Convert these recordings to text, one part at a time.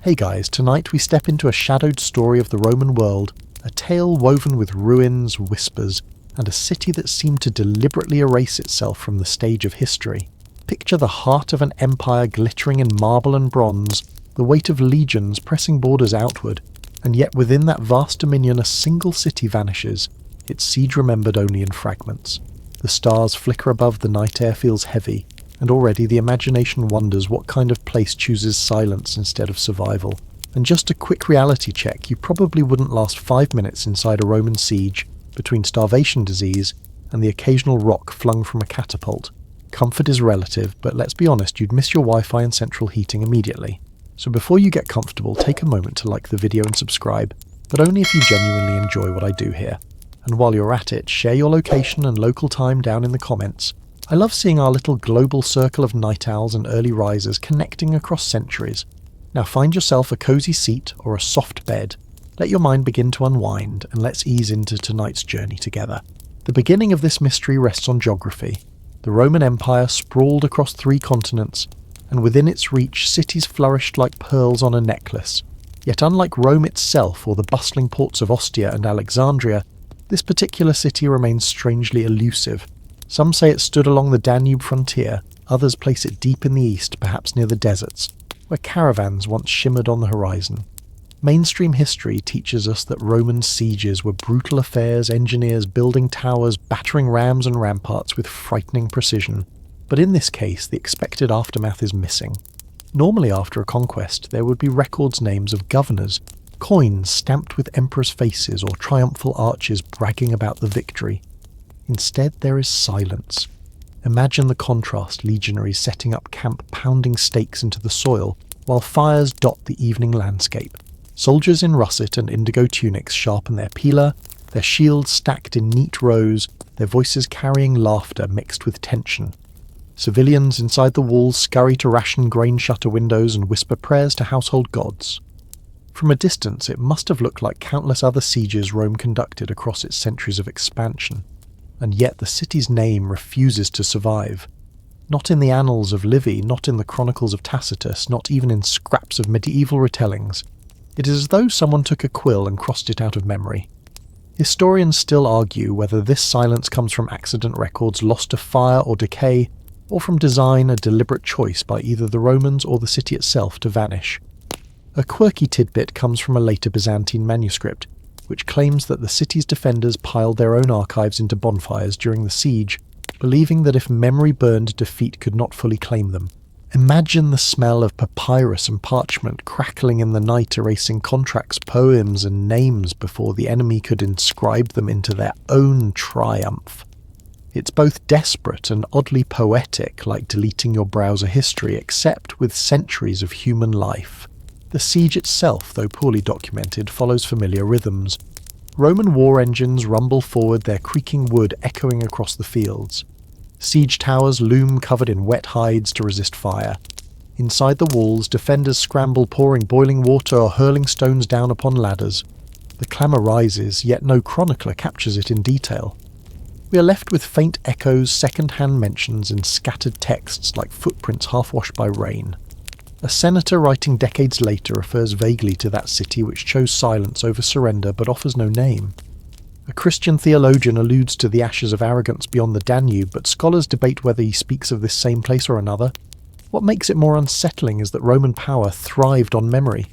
Hey guys, tonight we step into a shadowed story of the Roman world, a tale woven with ruins, whispers, and a city that seemed to deliberately erase itself from the stage of history. Picture the heart of an empire glittering in marble and bronze, the weight of legions pressing borders outward, and yet within that vast dominion a single city vanishes, its siege remembered only in fragments. The stars flicker above, the night air feels heavy, and already the imagination wonders what kind of place chooses silence instead of survival. And just a quick reality check, you probably wouldn't last 5 minutes inside a Roman siege, between starvation disease and the occasional rock flung from a catapult. Comfort is relative, but let's be honest, you'd miss your Wi-Fi and central heating immediately. So before you get comfortable, take a moment to like the video and subscribe, but only if you genuinely enjoy what I do here. And while you're at it, share your location and local time down in the comments. I love seeing our little global circle of night owls and early risers connecting across centuries. Now find yourself a cozy seat or a soft bed. Let your mind begin to unwind, and let's ease into tonight's journey together. The beginning of this mystery rests on geography. The Roman Empire sprawled across 3 continents, and within its reach cities flourished like pearls on a necklace. Yet unlike Rome itself or the bustling ports of Ostia and Alexandria, this particular city remains strangely elusive. Some say it stood along the Danube frontier, others place it deep in the east, perhaps near the deserts, where caravans once shimmered on the horizon. Mainstream history teaches us that Roman sieges were brutal affairs, engineers building towers, battering rams and ramparts with frightening precision. But in this case, the expected aftermath is missing. Normally after a conquest, there would be records names of governors, coins stamped with emperors' faces or triumphal arches bragging about the victory. Instead, there is silence. Imagine the contrast: legionaries setting up camp, pounding stakes into the soil, while fires dot the evening landscape. Soldiers in russet and indigo tunics sharpen their pila, their shields stacked in neat rows, their voices carrying laughter mixed with tension. Civilians inside the walls scurry to ration grain shutter windows and whisper prayers to household gods. From a distance, it must have looked like countless other sieges Rome conducted across its centuries of expansion. And yet the city's name refuses to survive. Not in the annals of Livy, not in the chronicles of Tacitus, not even in scraps of medieval retellings. It is as though someone took a quill and crossed it out of memory. Historians still argue whether this silence comes from accident records lost to fire or decay, or from design, a deliberate choice by either the Romans or the city itself to vanish. A quirky tidbit comes from a later Byzantine manuscript, which claims that the city's defenders piled their own archives into bonfires during the siege, believing that if memory burned, defeat could not fully claim them. Imagine the smell of papyrus and parchment crackling in the night, erasing contracts, poems, and names before the enemy could inscribe them into their own triumph. It's both desperate and oddly poetic, like deleting your browser history, except with centuries of human life. The siege itself, though poorly documented, follows familiar rhythms. Roman war engines rumble forward, their creaking wood echoing across the fields. Siege towers loom covered in wet hides to resist fire. Inside the walls, defenders scramble, pouring boiling water or hurling stones down upon ladders. The clamour rises, yet no chronicler captures it in detail. We are left with faint echoes, second-hand mentions, and scattered texts like footprints half-washed by rain. A senator writing decades later refers vaguely to that city which chose silence over surrender but offers no name. A Christian theologian alludes to the ashes of arrogance beyond the Danube, but scholars debate whether he speaks of this same place or another. What makes it more unsettling is that Roman power thrived on memory.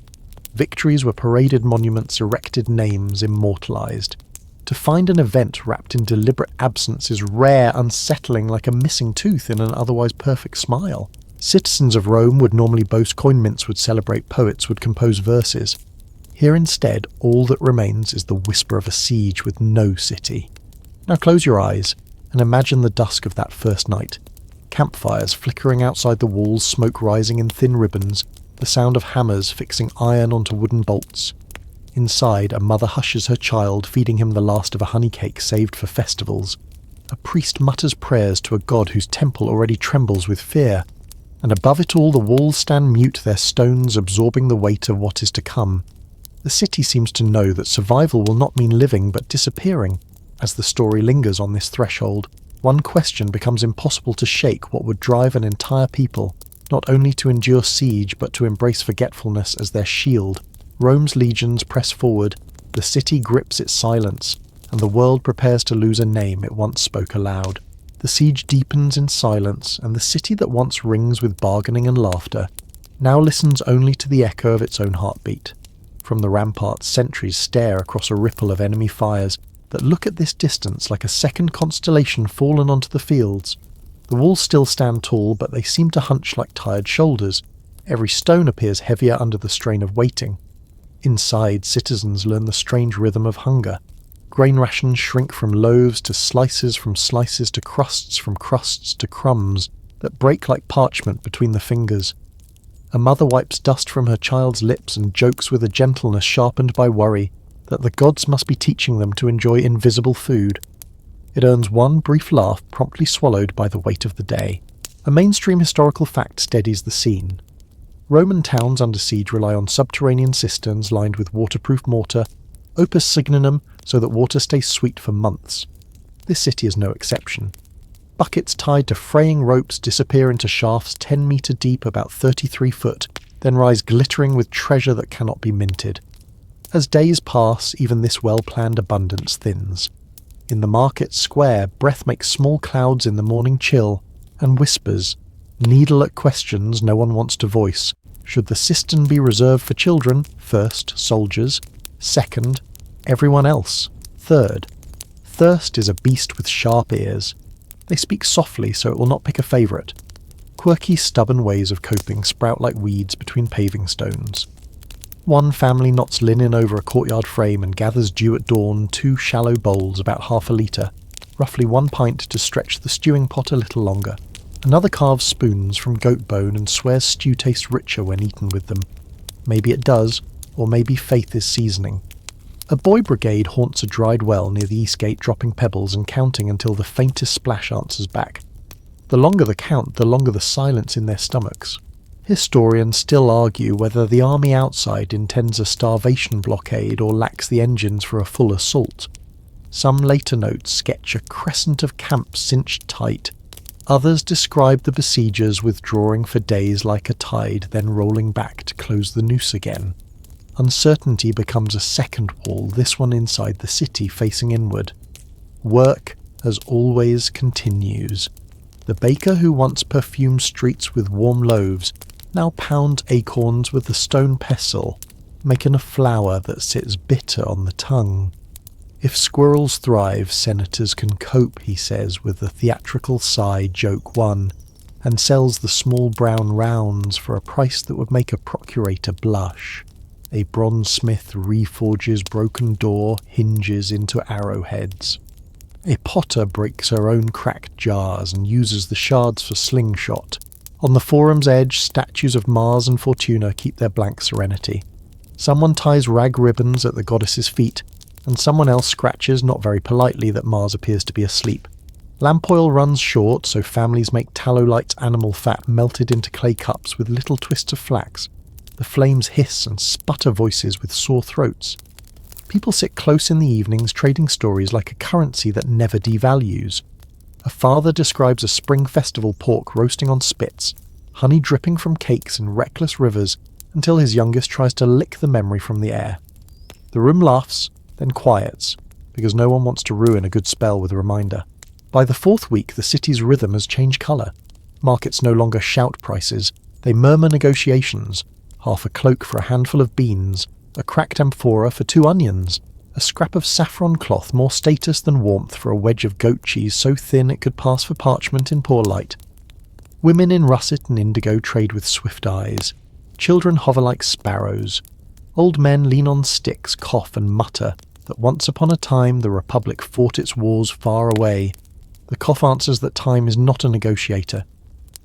Victories were paraded monuments, erected names, immortalized. To find an event wrapped in deliberate absence is rare, unsettling, like a missing tooth in an otherwise perfect smile. Citizens of Rome would normally boast coin mints, would celebrate poets, would compose verses. Here instead, all that remains is the whisper of a siege with no city. Now close your eyes and imagine the dusk of that first night. Campfires flickering outside the walls, smoke rising in thin ribbons, the sound of hammers fixing iron onto wooden bolts. Inside, a mother hushes her child, feeding him the last of a honey cake saved for festivals. A priest mutters prayers to a god whose temple already trembles with fear. And above it all, the walls stand mute, their stones absorbing the weight of what is to come. The city seems to know that survival will not mean living, but disappearing. As the story lingers on this threshold, one question becomes impossible to shake: what would drive an entire people? not only to endure siege but to embrace forgetfulness as their shield. Rome's legions press forward, the city grips its silence, and the world prepares to lose a name it once spoke aloud. The siege deepens in silence, and the city that once rings with bargaining and laughter now listens only to the echo of its own heartbeat. From the ramparts, sentries stare across a ripple of enemy fires that look at this distance like a second constellation fallen onto the fields. The walls still stand tall, but they seem to hunch like tired shoulders. Every stone appears heavier under the strain of waiting. Inside, citizens learn the strange rhythm of hunger. Grain rations shrink from loaves to slices, from slices to crusts, from crusts to crumbs that break like parchment between the fingers. A mother wipes dust from her child's lips and jokes with a gentleness sharpened by worry that the gods must be teaching them to enjoy invisible food. It earns one brief laugh promptly swallowed by the weight of the day. A mainstream historical fact steadies the scene. Roman towns under siege rely on subterranean cisterns lined with waterproof mortar, opus signinum, so that water stays sweet for months. This city is no exception. Buckets tied to fraying ropes disappear into shafts 10 metre deep, about 33 foot, then rise glittering with treasure that cannot be minted. As days pass, even this well-planned abundance thins. In the market square, breath makes small clouds in the morning chill, and whispers, needle at questions no one wants to voice. Should the cistern be reserved for children? First, soldiers. Second, everyone else. Third, thirst is a beast with sharp ears. They speak softly so it will not pick a favourite. Quirky, stubborn ways of coping sprout like weeds between paving stones. One family knots linen over a courtyard frame and gathers dew at dawn 2 shallow bowls about half a litre, roughly 1 pint to stretch the stewing pot a little longer. Another carves spoons from goat bone and swears stew tastes richer when eaten with them. Maybe it does, or maybe faith is seasoning. A boy brigade haunts a dried well near the east gate, dropping pebbles and counting until the faintest splash answers back. The longer the count, the longer the silence in their stomachs. Historians still argue whether the army outside intends a starvation blockade or lacks the engines for a full assault. Some later notes sketch a crescent of camps cinched tight. Others describe the besiegers withdrawing for days like a tide, then rolling back to close the noose again. Uncertainty becomes a second wall, this one inside the city facing inward. Work, as always, continues. The baker who once perfumed streets with warm loaves now pounds acorns with the stone pestle, making a flour that sits bitter on the tongue. If squirrels thrive, senators can cope, he says with a theatrical sigh, joke one, and sells the small brown rounds for a price that would make a procurator blush. A bronzesmith reforges broken door hinges into arrowheads. A potter breaks her own cracked jars and uses the shards for slingshot. On the forum's edge, statues of Mars and Fortuna keep their blank serenity. Someone ties rag ribbons at the goddess's feet, and someone else scratches, not very politely, that Mars appears to be asleep. Lamp oil runs short, so families make tallow light animal fat melted into clay cups with little twists of flax. The flames hiss and sputter voices with sore throats. People sit close in the evenings, trading stories like a currency that never devalues. A father describes a spring festival pork roasting on spits, honey dripping from cakes and reckless rivers, until his youngest tries to lick the memory from the air. The room laughs, then quiets, because no one wants to ruin a good spell with a reminder. By the 4th week, the city's rhythm has changed colour. Markets no longer shout prices, they murmur negotiations. Half a cloak for a handful of beans, a cracked amphora for 2 onions, a scrap of saffron cloth more status than warmth for a wedge of goat cheese so thin it could pass for parchment in poor light. Women in russet and indigo trade with swift eyes. Children hover like sparrows. Old men lean on sticks, cough and mutter that once upon a time the Republic fought its wars far away. The cough answers that time is not a negotiator,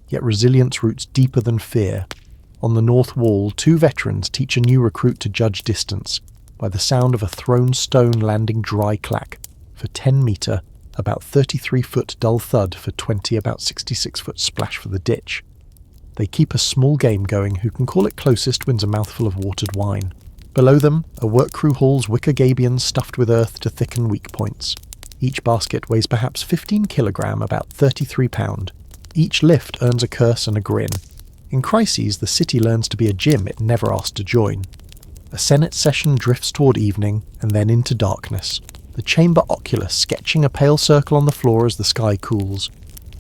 yet resilience roots deeper than fear. On the north wall, 2 veterans teach a new recruit to judge distance by the sound of a thrown stone landing dry clack for 10 metre, about 33-foot dull thud for 20, about 66-foot splash for the ditch. They keep a small game going. Who can call it closest wins a mouthful of watered wine. Below them, a work crew hauls wicker gabions stuffed with earth to thicken weak points. Each basket weighs perhaps 15 kilogram, about 33 pound. Each lift earns a curse and a grin. In crises, the city learns to be a gym it never asked to join. A Senate session drifts toward evening, and then into darkness, the chamber oculus sketching a pale circle on the floor as the sky cools.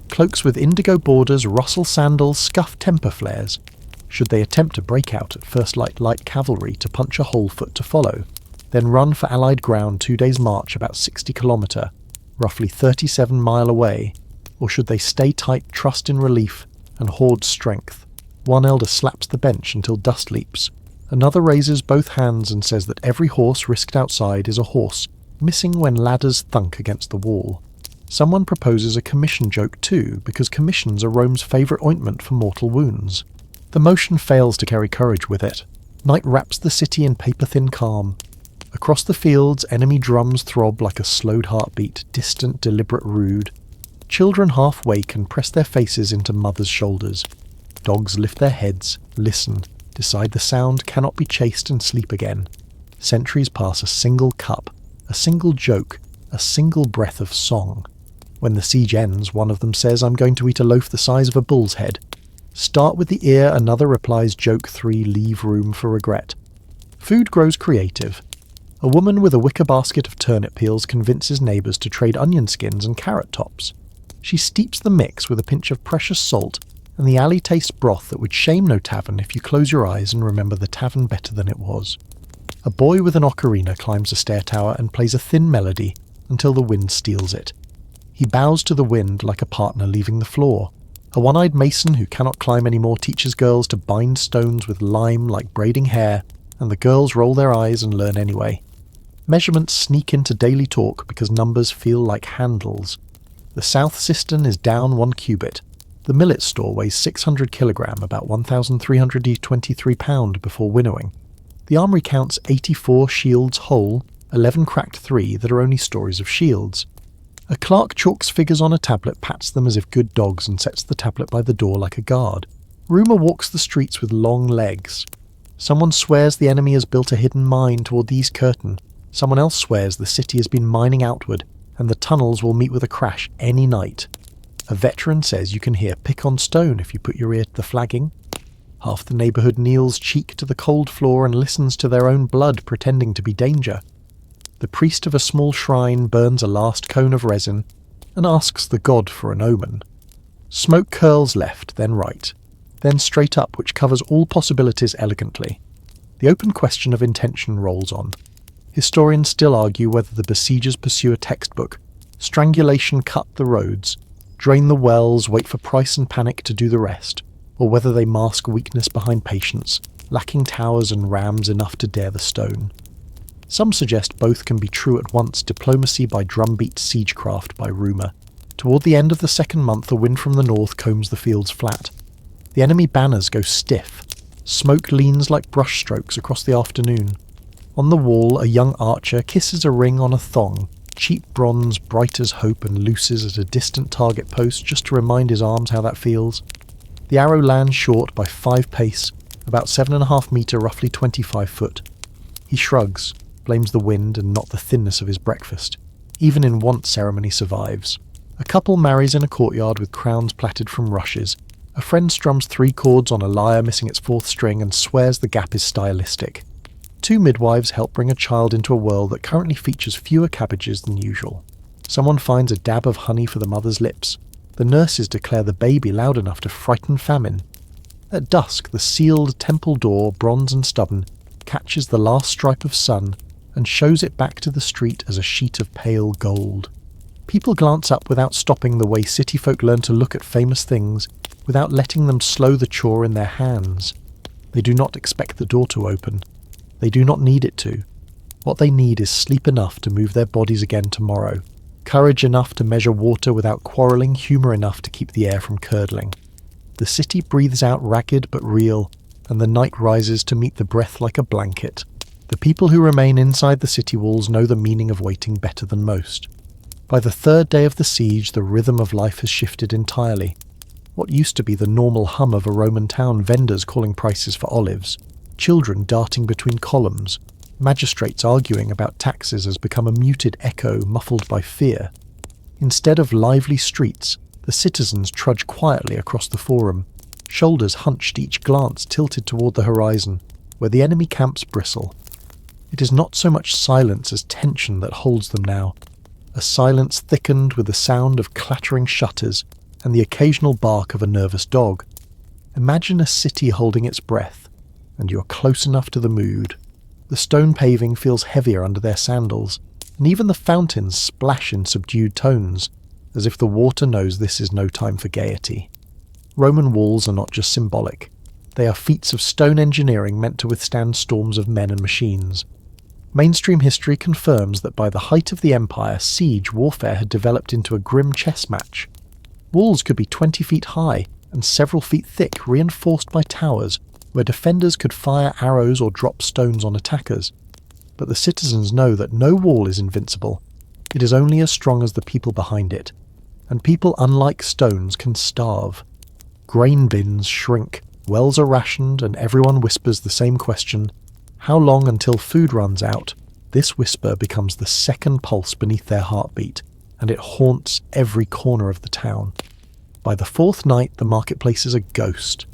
Cloaks with indigo borders rustle sandals, scuff temper flares. Should they attempt a breakout at first light cavalry to punch a whole foot to follow, then run for Allied ground 2 days' march about 60 kilometre, roughly 37 mile away, or should they stay tight, trust in relief, and hoard strength? One elder slaps the bench until dust leaps. Another raises both hands and says that every horse risked outside is a horse, missing when ladders thunk against the wall. Someone proposes a commission joke too, because commissions are Rome's favourite ointment for mortal wounds. The motion fails to carry courage with it. Night wraps the city in paper-thin calm. Across the fields, enemy drums throb like a slowed heartbeat, distant, deliberate, rude. Children half wake and press their faces into mothers' shoulders. Dogs lift their heads, listen, decide the sound cannot be chased and sleep again. Sentries pass a single cup, a single joke, a single breath of song. When the siege ends, one of them says, "I'm going to eat a loaf the size of a bull's head." Start with the ear, another replies, "Joke 3, leave room for regret." Food grows creative. A woman with a wicker basket of turnip peels convinces neighbours to trade onion skins and carrot tops. She steeps the mix with a pinch of precious salt, and the alley tastes broth that would shame no tavern if you close your eyes and remember the tavern better than it was. A boy with an ocarina climbs a stair tower and plays a thin melody until the wind steals it. He bows to the wind like a partner leaving the floor. A one-eyed mason who cannot climb anymore teaches girls to bind stones with lime like braiding hair, and the girls roll their eyes and learn anyway. Measurements sneak into daily talk because numbers feel like handles. The south cistern is down 1 cubit. The millet store weighs 600 kilogram, about 1,323 pound before winnowing. The armoury counts 84 shields whole, 11 cracked 3 that are only stories of shields. A clerk chalks figures on a tablet, pats them as if good dogs, and sets the tablet by the door like a guard. Rumour walks the streets with long legs. Someone swears the enemy has built a hidden mine toward the east curtain. Someone else swears the city has been mining outward, and the tunnels will meet with a crash any night. A veteran says you can hear pick on stone if you put your ear to the flagging. Half the neighbourhood kneels cheek to the cold floor and listens to their own blood pretending to be danger. The priest of a small shrine burns a last cone of resin and asks the god for an omen. Smoke curls left, then right, then straight up, which covers all possibilities elegantly. The open question of intention rolls on. Historians still argue whether the besiegers pursue a textbook, strangulation cut the roads, drain the wells, wait for Price and Panic to do the rest, or whether they mask weakness behind patience, lacking towers and rams enough to dare the stone. Some suggest both can be true at once, diplomacy by drumbeat, siegecraft by rumour. Toward the end of the second month, a wind from the north combs the fields flat. The enemy banners go stiff. Smoke leans like brushstrokes across the afternoon. On the wall, a young archer kisses a ring on a thong, cheap bronze, bright as hope, and looses at a distant target post just to remind his arms how that feels. The arrow lands short by 5 pace, about 7.5 metre, roughly 25 foot. He shrugs, blames the wind and not the thinness of his breakfast. Even in want, ceremony survives. A couple marries in a courtyard with crowns plaited from rushes. A friend strums 3 chords on a lyre missing its 4th string and swears the gap is stylistic. 2 midwives help bring a child into a world that currently features fewer cabbages than usual. Someone finds a dab of honey for the mother's lips. The nurses declare the baby loud enough to frighten famine. At dusk, the sealed temple door, bronze and stubborn, catches the last stripe of sun and shows it back to the street as a sheet of pale gold. People glance up without stopping, the way city folk learn to look at famous things without letting them slow the chore in their hands. They do not expect the door to open. They do not need it to. What they need is sleep enough to move their bodies again tomorrow, courage enough to measure water without quarrelling, humour enough to keep the air from curdling. The city breathes out ragged but real, and the night rises to meet the breath like a blanket. The people who remain inside the city walls know the meaning of waiting better than most. By the 3rd day of the siege, the rhythm of life has shifted entirely. What used to be the normal hum of a Roman town, vendors calling prices for olives, children darting between columns, magistrates arguing about taxes, has become a muted echo muffled by fear. Instead of lively streets, the citizens trudge quietly across the forum, shoulders hunched, each glance tilted toward the horizon, where the enemy camps bristle. It is not so much silence as tension that holds them now, a silence thickened with the sound of clattering shutters and the occasional bark of a nervous dog. Imagine a city holding its breath, and you are close enough to the mood. The stone paving feels heavier under their sandals, and even the fountains splash in subdued tones, as if the water knows this is no time for gaiety. Roman walls are not just symbolic. They are feats of stone engineering meant to withstand storms of men and machines. Mainstream history confirms that by the height of the empire, siege warfare had developed into a grim chess match. Walls could be 20 feet high and several feet thick, reinforced by towers, where defenders could fire arrows or drop stones on attackers. But the citizens know that no wall is invincible. It is only as strong as the people behind it. And people, unlike stones, can starve. Grain bins shrink, wells are rationed, and everyone whispers the same question: how long until food runs out? This whisper becomes the second pulse beneath their heartbeat, and it haunts every corner of the town. By the fourth night, the marketplace is a ghost.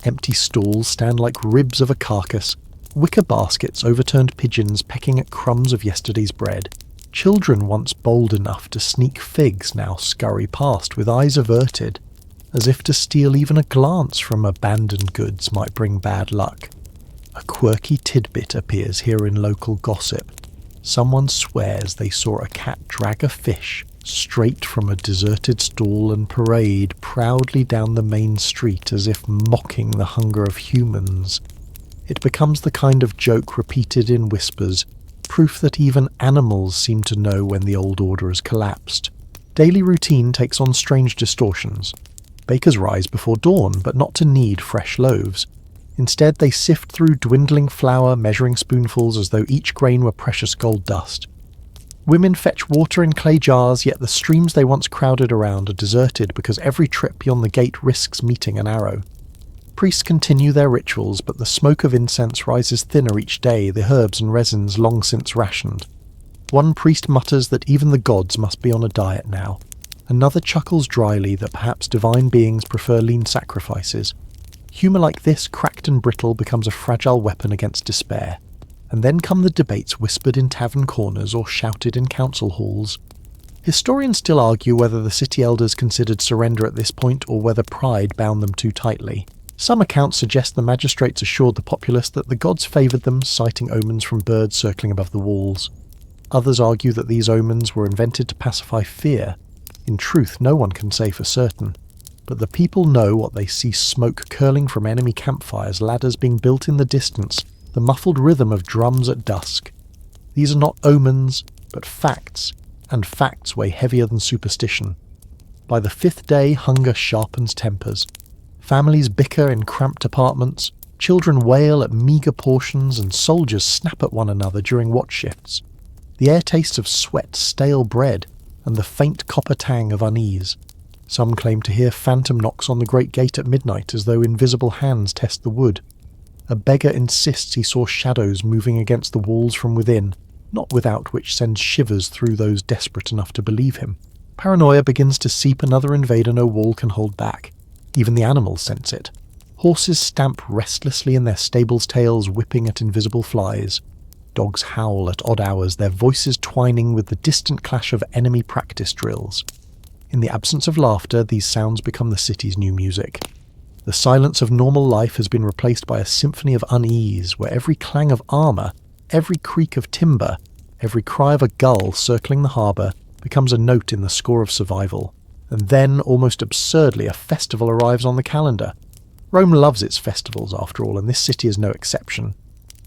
Empty stalls stand like ribs of a carcass, wicker baskets, overturned pigeons pecking at crumbs of yesterday's bread. Children once bold enough to sneak figs now scurry past with eyes averted, as if to steal even a glance from abandoned goods might bring bad luck. A quirky tidbit appears here in local gossip. Someone swears they saw a cat drag a fish straight from a deserted stall and parade proudly down the main street as if mocking the hunger of humans. It becomes the kind of joke repeated in whispers, proof that even animals seem to know when the old order has collapsed. Daily routine takes on strange distortions. Bakers rise before dawn, but not to knead fresh loaves. Instead, they sift through dwindling flour, measuring spoonfuls as though each grain were precious gold dust. Women fetch water in clay jars, yet the streams they once crowded around are deserted because every trip beyond the gate risks meeting an arrow. Priests continue their rituals, but the smoke of incense rises thinner each day, the herbs and resins long since rationed. One priest mutters that even the gods must be on a diet now. Another chuckles dryly that perhaps divine beings prefer lean sacrifices. Humour like this, cracked and brittle, becomes a fragile weapon against despair. And then come the debates whispered in tavern corners or shouted in council halls. Historians still argue whether the city elders considered surrender at this point or whether pride bound them too tightly. Some accounts suggest the magistrates assured the populace that the gods favoured them, citing omens from birds circling above the walls. Others argue that these omens were invented to pacify fear. In truth, no one can say for certain. But the people know what they see: smoke curling from enemy campfires, ladders being built in the distance, the muffled rhythm of drums at dusk. These are not omens, but facts, and facts weigh heavier than superstition. By the fifth day, hunger sharpens tempers. Families bicker in cramped apartments, children wail at meagre portions, and soldiers snap at one another during watch shifts. The air tastes of sweat, stale bread, and the faint copper tang of unease. Some claim to hear phantom knocks on the great gate at midnight as though invisible hands test the wood. A beggar insists he saw shadows moving against the walls from within, not without which sends shivers through those desperate enough to believe him. Paranoia begins to seep another invader no wall can hold back. Even the animals sense it. Horses stamp restlessly in their stables' tails, whipping at invisible flies. Dogs howl at odd hours, their voices twining with the distant clash of enemy practice drills. In the absence of laughter, these sounds become the city's new music. The silence of normal life has been replaced by a symphony of unease, where every clang of armour, every creak of timber, every cry of a gull circling the harbour becomes a note in the score of survival. And then, almost absurdly, a festival arrives on the calendar. Rome loves its festivals, after all, and this city is no exception.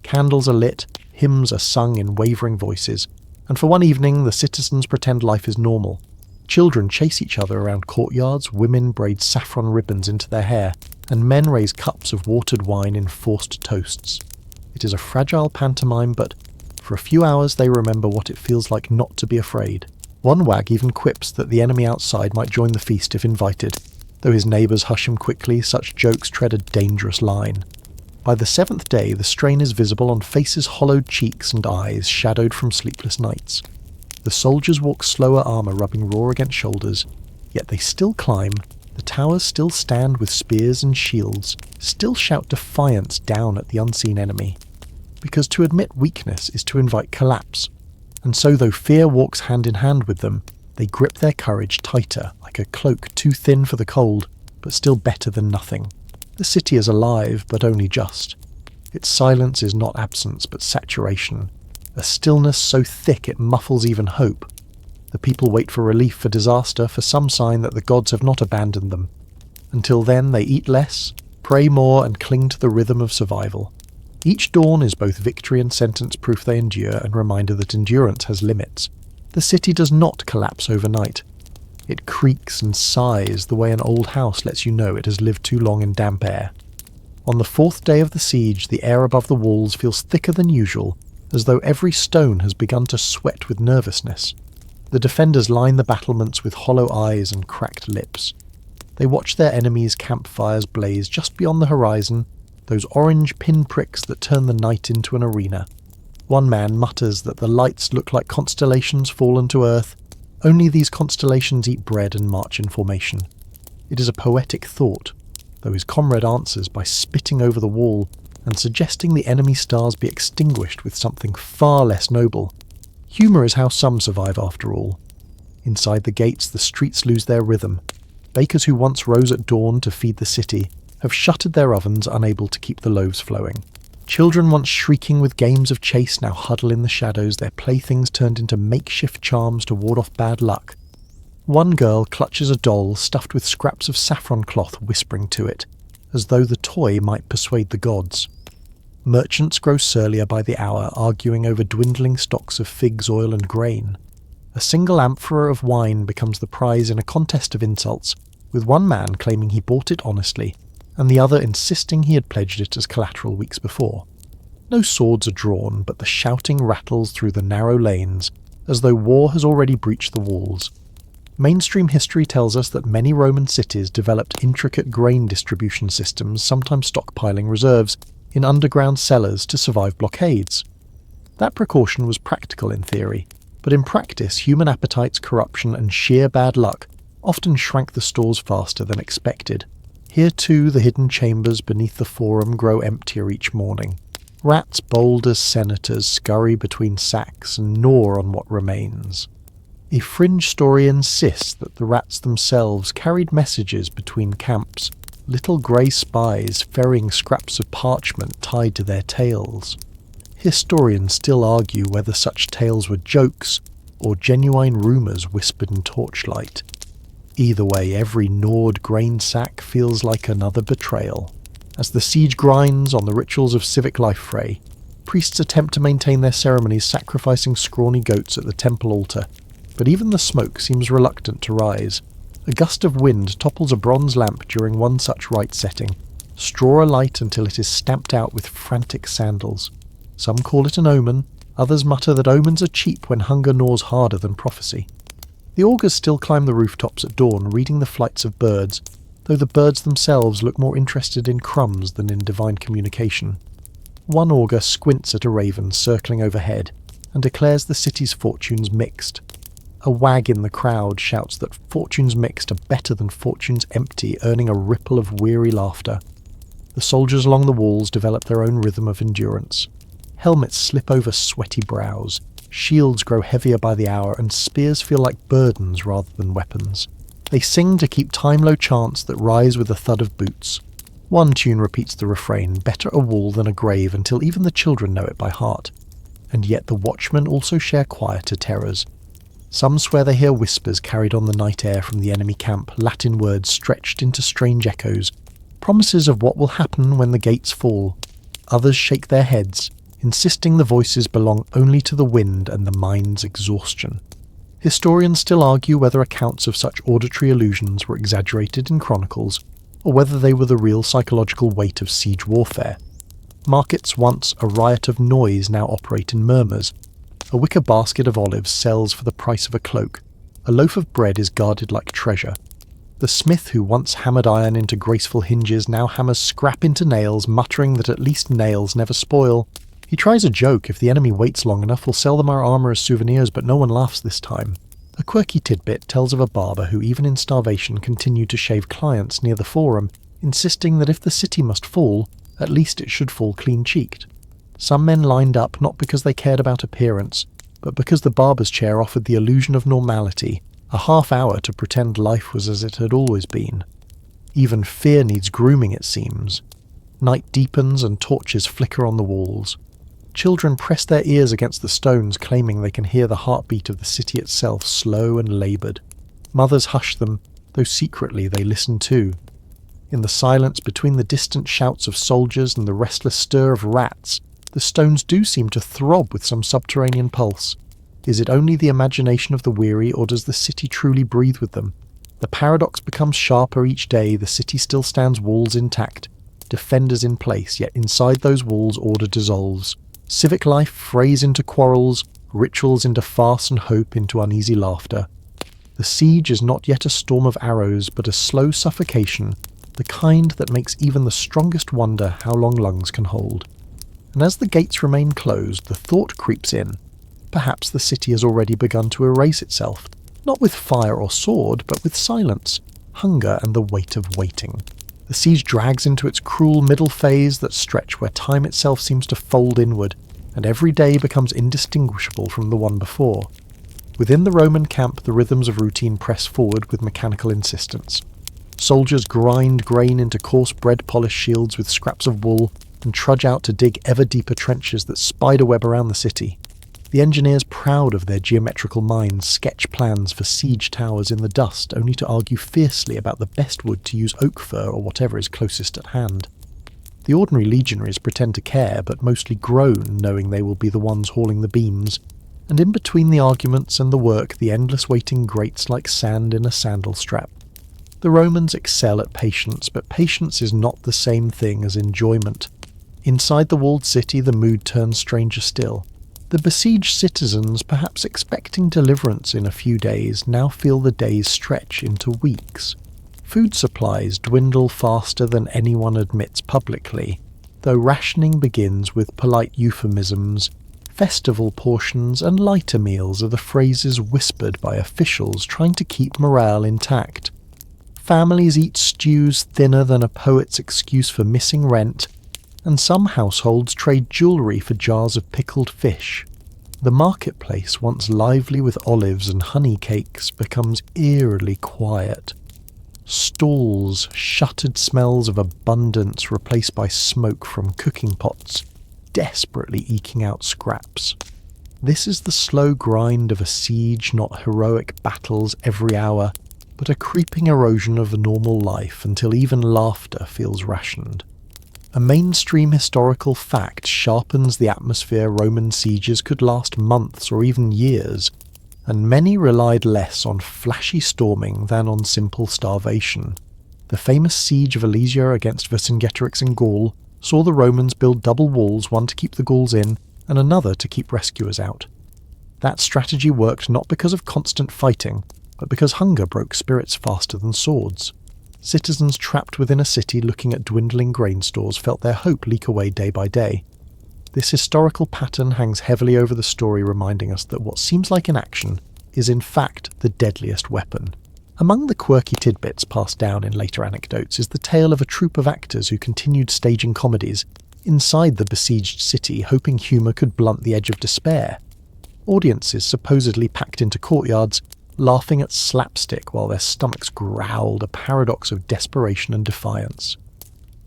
Candles are lit, hymns are sung in wavering voices, and for one evening the citizens pretend life is normal. Children chase each other around courtyards, women braid saffron ribbons into their hair, and men raise cups of watered wine in forced toasts. It is a fragile pantomime, but for a few hours they remember what it feels like not to be afraid. One wag even quips that the enemy outside might join the feast if invited. Though his neighbours hush him quickly, such jokes tread a dangerous line. By the seventh day, the strain is visible on faces, hollowed cheeks and eyes shadowed from sleepless nights. The soldiers walk slower, armour rubbing raw against shoulders, yet they still climb, The towers still stand with spears and shields, still shout defiance down at the unseen enemy. Because to admit weakness is to invite collapse, and so though fear walks hand in hand with them, they grip their courage tighter, like a cloak too thin for the cold, but still better than nothing. The city is alive, but only just. Its silence is not absence, but saturation, a stillness so thick it muffles even hope. The people wait for relief, for disaster, for some sign that the gods have not abandoned them. Until then, they eat less, pray more, and cling to the rhythm of survival. Each dawn is both victory and sentence proof they endure, and reminder that endurance has limits. The city does not collapse overnight. It creaks and sighs the way an old house lets you know it has lived too long in damp air. On the 4th day of the siege, the air above the walls feels thicker than usual, as though every stone has begun to sweat with nervousness. The defenders line the battlements with hollow eyes and cracked lips. They watch their enemies' campfires blaze just beyond the horizon, those orange pinpricks that turn the night into an arena. One man mutters that the lights look like constellations fallen to earth. Only these constellations eat bread and march in formation. It is a poetic thought, though his comrade answers by spitting over the wall and suggesting the enemy stars be extinguished with something far less noble. Humour is how some survive after all. Inside the gates, the streets lose their rhythm. Bakers who once rose at dawn to feed the city have shuttered their ovens, unable to keep the loaves flowing. Children once shrieking with games of chase now huddle in the shadows, their playthings turned into makeshift charms to ward off bad luck. One girl clutches a doll stuffed with scraps of saffron cloth, whispering to it, as though the toy might persuade the gods. Merchants grow surlier by the hour, arguing over dwindling stocks of figs, oil and grain. A single amphora of wine becomes the prize in a contest of insults, with one man claiming he bought it honestly, and the other insisting he had pledged it as collateral weeks before. No swords are drawn, but the shouting rattles through the narrow lanes, as though war has already breached the walls. Mainstream history tells us that many Roman cities developed intricate grain distribution systems, sometimes stockpiling reserves in underground cellars to survive blockades. That precaution was practical in theory, but in practice human appetites, corruption and sheer bad luck often shrank the stores faster than expected. Here too the hidden chambers beneath the forum grow emptier each morning. Rats bold as senators scurry between sacks and gnaw on what remains. A fringe story insists that the rats themselves carried messages between camps, little grey spies ferrying scraps of parchment tied to their tails. Historians still argue whether such tales were jokes or genuine rumours whispered in torchlight. Either way, every gnawed grain sack feels like another betrayal. As the siege grinds on the rituals of civic life fray, priests attempt to maintain their ceremonies sacrificing scrawny goats at the temple altar, but even the smoke seems reluctant to rise. A gust of wind topples a bronze lamp during one such rite setting, straw alight until it is stamped out with frantic sandals. Some call it an omen, others mutter that omens are cheap when hunger gnaws harder than prophecy. The augurs still climb the rooftops at dawn, reading the flights of birds, though the birds themselves look more interested in crumbs than in divine communication. One augur squints at a raven circling overhead, and declares the city's fortunes mixed. A wag in the crowd shouts that fortunes mixed are better than fortunes empty, earning a ripple of weary laughter. The soldiers along the walls develop their own rhythm of endurance. Helmets slip over sweaty brows, shields grow heavier by the hour, and spears feel like burdens rather than weapons. They sing to keep time-low chants that rise with the thud of boots. One tune repeats the refrain, better a wall than a grave, until even the children know it by heart. And yet the watchmen also share quieter terrors. Some swear they hear whispers carried on the night air from the enemy camp, Latin words stretched into strange echoes, promises of what will happen when the gates fall. Others shake their heads, insisting the voices belong only to the wind and the mind's exhaustion. Historians still argue whether accounts of such auditory illusions were exaggerated in chronicles, or whether they were the real psychological weight of siege warfare. Markets once a riot of noise now operate in murmurs. A wicker basket of olives sells for the price of a cloak. A loaf of bread is guarded like treasure. The smith who once hammered iron into graceful hinges now hammers scrap into nails, muttering that at least nails never spoil. He tries a joke: if the enemy waits long enough, we'll sell them our armour as souvenirs, but no one laughs this time. A quirky tidbit tells of a barber who, even in starvation, continued to shave clients near the Forum, insisting that if the city must fall, at least it should fall clean-cheeked. Some men lined up not because they cared about appearance, but because the barber's chair offered the illusion of normality, a half hour to pretend life was as it had always been. Even fear needs grooming, it seems. Night deepens and torches flicker on the walls. Children press their ears against the stones, claiming they can hear the heartbeat of the city itself, slow and laboured. Mothers hush them, though secretly they listen too. In the silence between the distant shouts of soldiers and the restless stir of rats, the stones do seem to throb with some subterranean pulse. Is it only the imagination of the weary, or does the city truly breathe with them? The paradox becomes sharper each day. The city still stands, walls intact, defenders in place, yet inside those walls order dissolves. Civic life frays into quarrels, rituals into farce, and hope into uneasy laughter. The siege is not yet a storm of arrows, but a slow suffocation, the kind that makes even the strongest wonder how long lungs can hold. And as the gates remain closed, the thought creeps in. Perhaps the city has already begun to erase itself, not with fire or sword, but with silence, hunger, and the weight of waiting. The siege drags into its cruel middle phase that stretch where time itself seems to fold inward, and every day becomes indistinguishable from the one before. Within the Roman camp, the rhythms of routine press forward with mechanical insistence. Soldiers grind grain into coarse bread-polished shields with scraps of wool, and trudge out to dig ever deeper trenches that spiderweb around the city. The engineers, proud of their geometrical minds, sketch plans for siege towers in the dust, only to argue fiercely about the best wood to use, oak fir or whatever is closest at hand. The ordinary legionaries pretend to care, but mostly groan, knowing they will be the ones hauling the beams, and in between the arguments and the work, the endless waiting grates like sand in a sandal strap. The Romans excel at patience, but patience is not the same thing as enjoyment. Inside the walled city, the mood turns stranger still. The besieged citizens, perhaps expecting deliverance in a few days, now feel the days stretch into weeks. Food supplies dwindle faster than anyone admits publicly, though rationing begins with polite euphemisms. Festival portions and lighter meals are the phrases whispered by officials trying to keep morale intact. Families eat stews thinner than a poet's excuse for missing rent, and some households trade jewellery for jars of pickled fish. The marketplace, once lively with olives and honey cakes, becomes eerily quiet. Stalls, shuttered smells of abundance replaced by smoke from cooking pots, desperately eking out scraps. This is the slow grind of a siege, not heroic battles every hour, but a creeping erosion of normal life until even laughter feels rationed. A mainstream historical fact sharpens the atmosphere. Roman sieges could last months or even years, and many relied less on flashy storming than on simple starvation. The famous siege of Alesia against Vercingetorix in Gaul saw the Romans build double walls, one to keep the Gauls in and another to keep rescuers out. That strategy worked not because of constant fighting, but because hunger broke spirits faster than swords. Citizens trapped within a city looking at dwindling grain stores felt their hope leak away day by day. This historical pattern hangs heavily over the story, reminding us that what seems like inaction is in fact the deadliest weapon. Among the quirky tidbits passed down in later anecdotes is the tale of a troupe of actors who continued staging comedies inside the besieged city, hoping humour could blunt the edge of despair. Audiences supposedly packed into courtyards, laughing at slapstick while their stomachs growled, a paradox of desperation and defiance.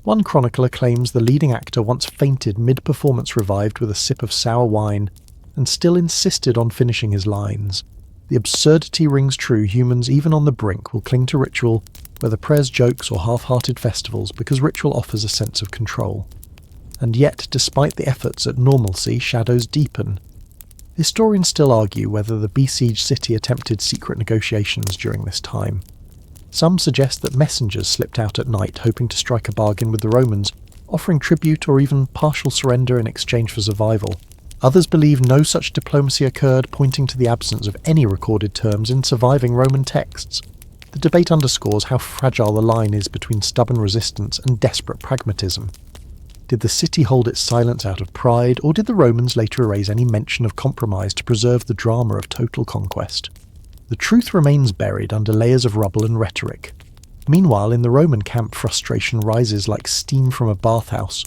One chronicler claims the leading actor once fainted mid-performance, revived with a sip of sour wine, and still insisted on finishing his lines. The absurdity rings true. Humans, even on the brink, will cling to ritual, whether prayers, jokes, or half-hearted festivals, because ritual offers a sense of control. And yet, despite the efforts at normalcy, shadows deepen. Historians still argue whether the besieged city attempted secret negotiations during this time. Some suggest that messengers slipped out at night hoping to strike a bargain with the Romans, offering tribute or even partial surrender in exchange for survival. Others believe no such diplomacy occurred, pointing to the absence of any recorded terms in surviving Roman texts. The debate underscores how fragile the line is between stubborn resistance and desperate pragmatism. Did the city hold its silence out of pride, or did the Romans later erase any mention of compromise to preserve the drama of total conquest? The truth remains buried under layers of rubble and rhetoric. Meanwhile, in the Roman camp, frustration rises like steam from a bathhouse.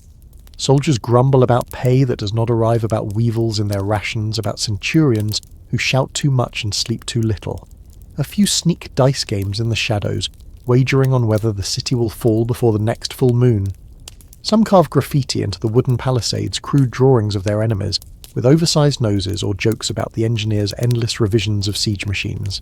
Soldiers grumble about pay that does not arrive, about weevils in their rations, about centurions who shout too much and sleep too little. A few sneak dice games in the shadows, wagering on whether the city will fall before the next full moon. Some carve graffiti into the wooden palisades, crude drawings of their enemies, with oversized noses or jokes about the engineers' endless revisions of siege machines.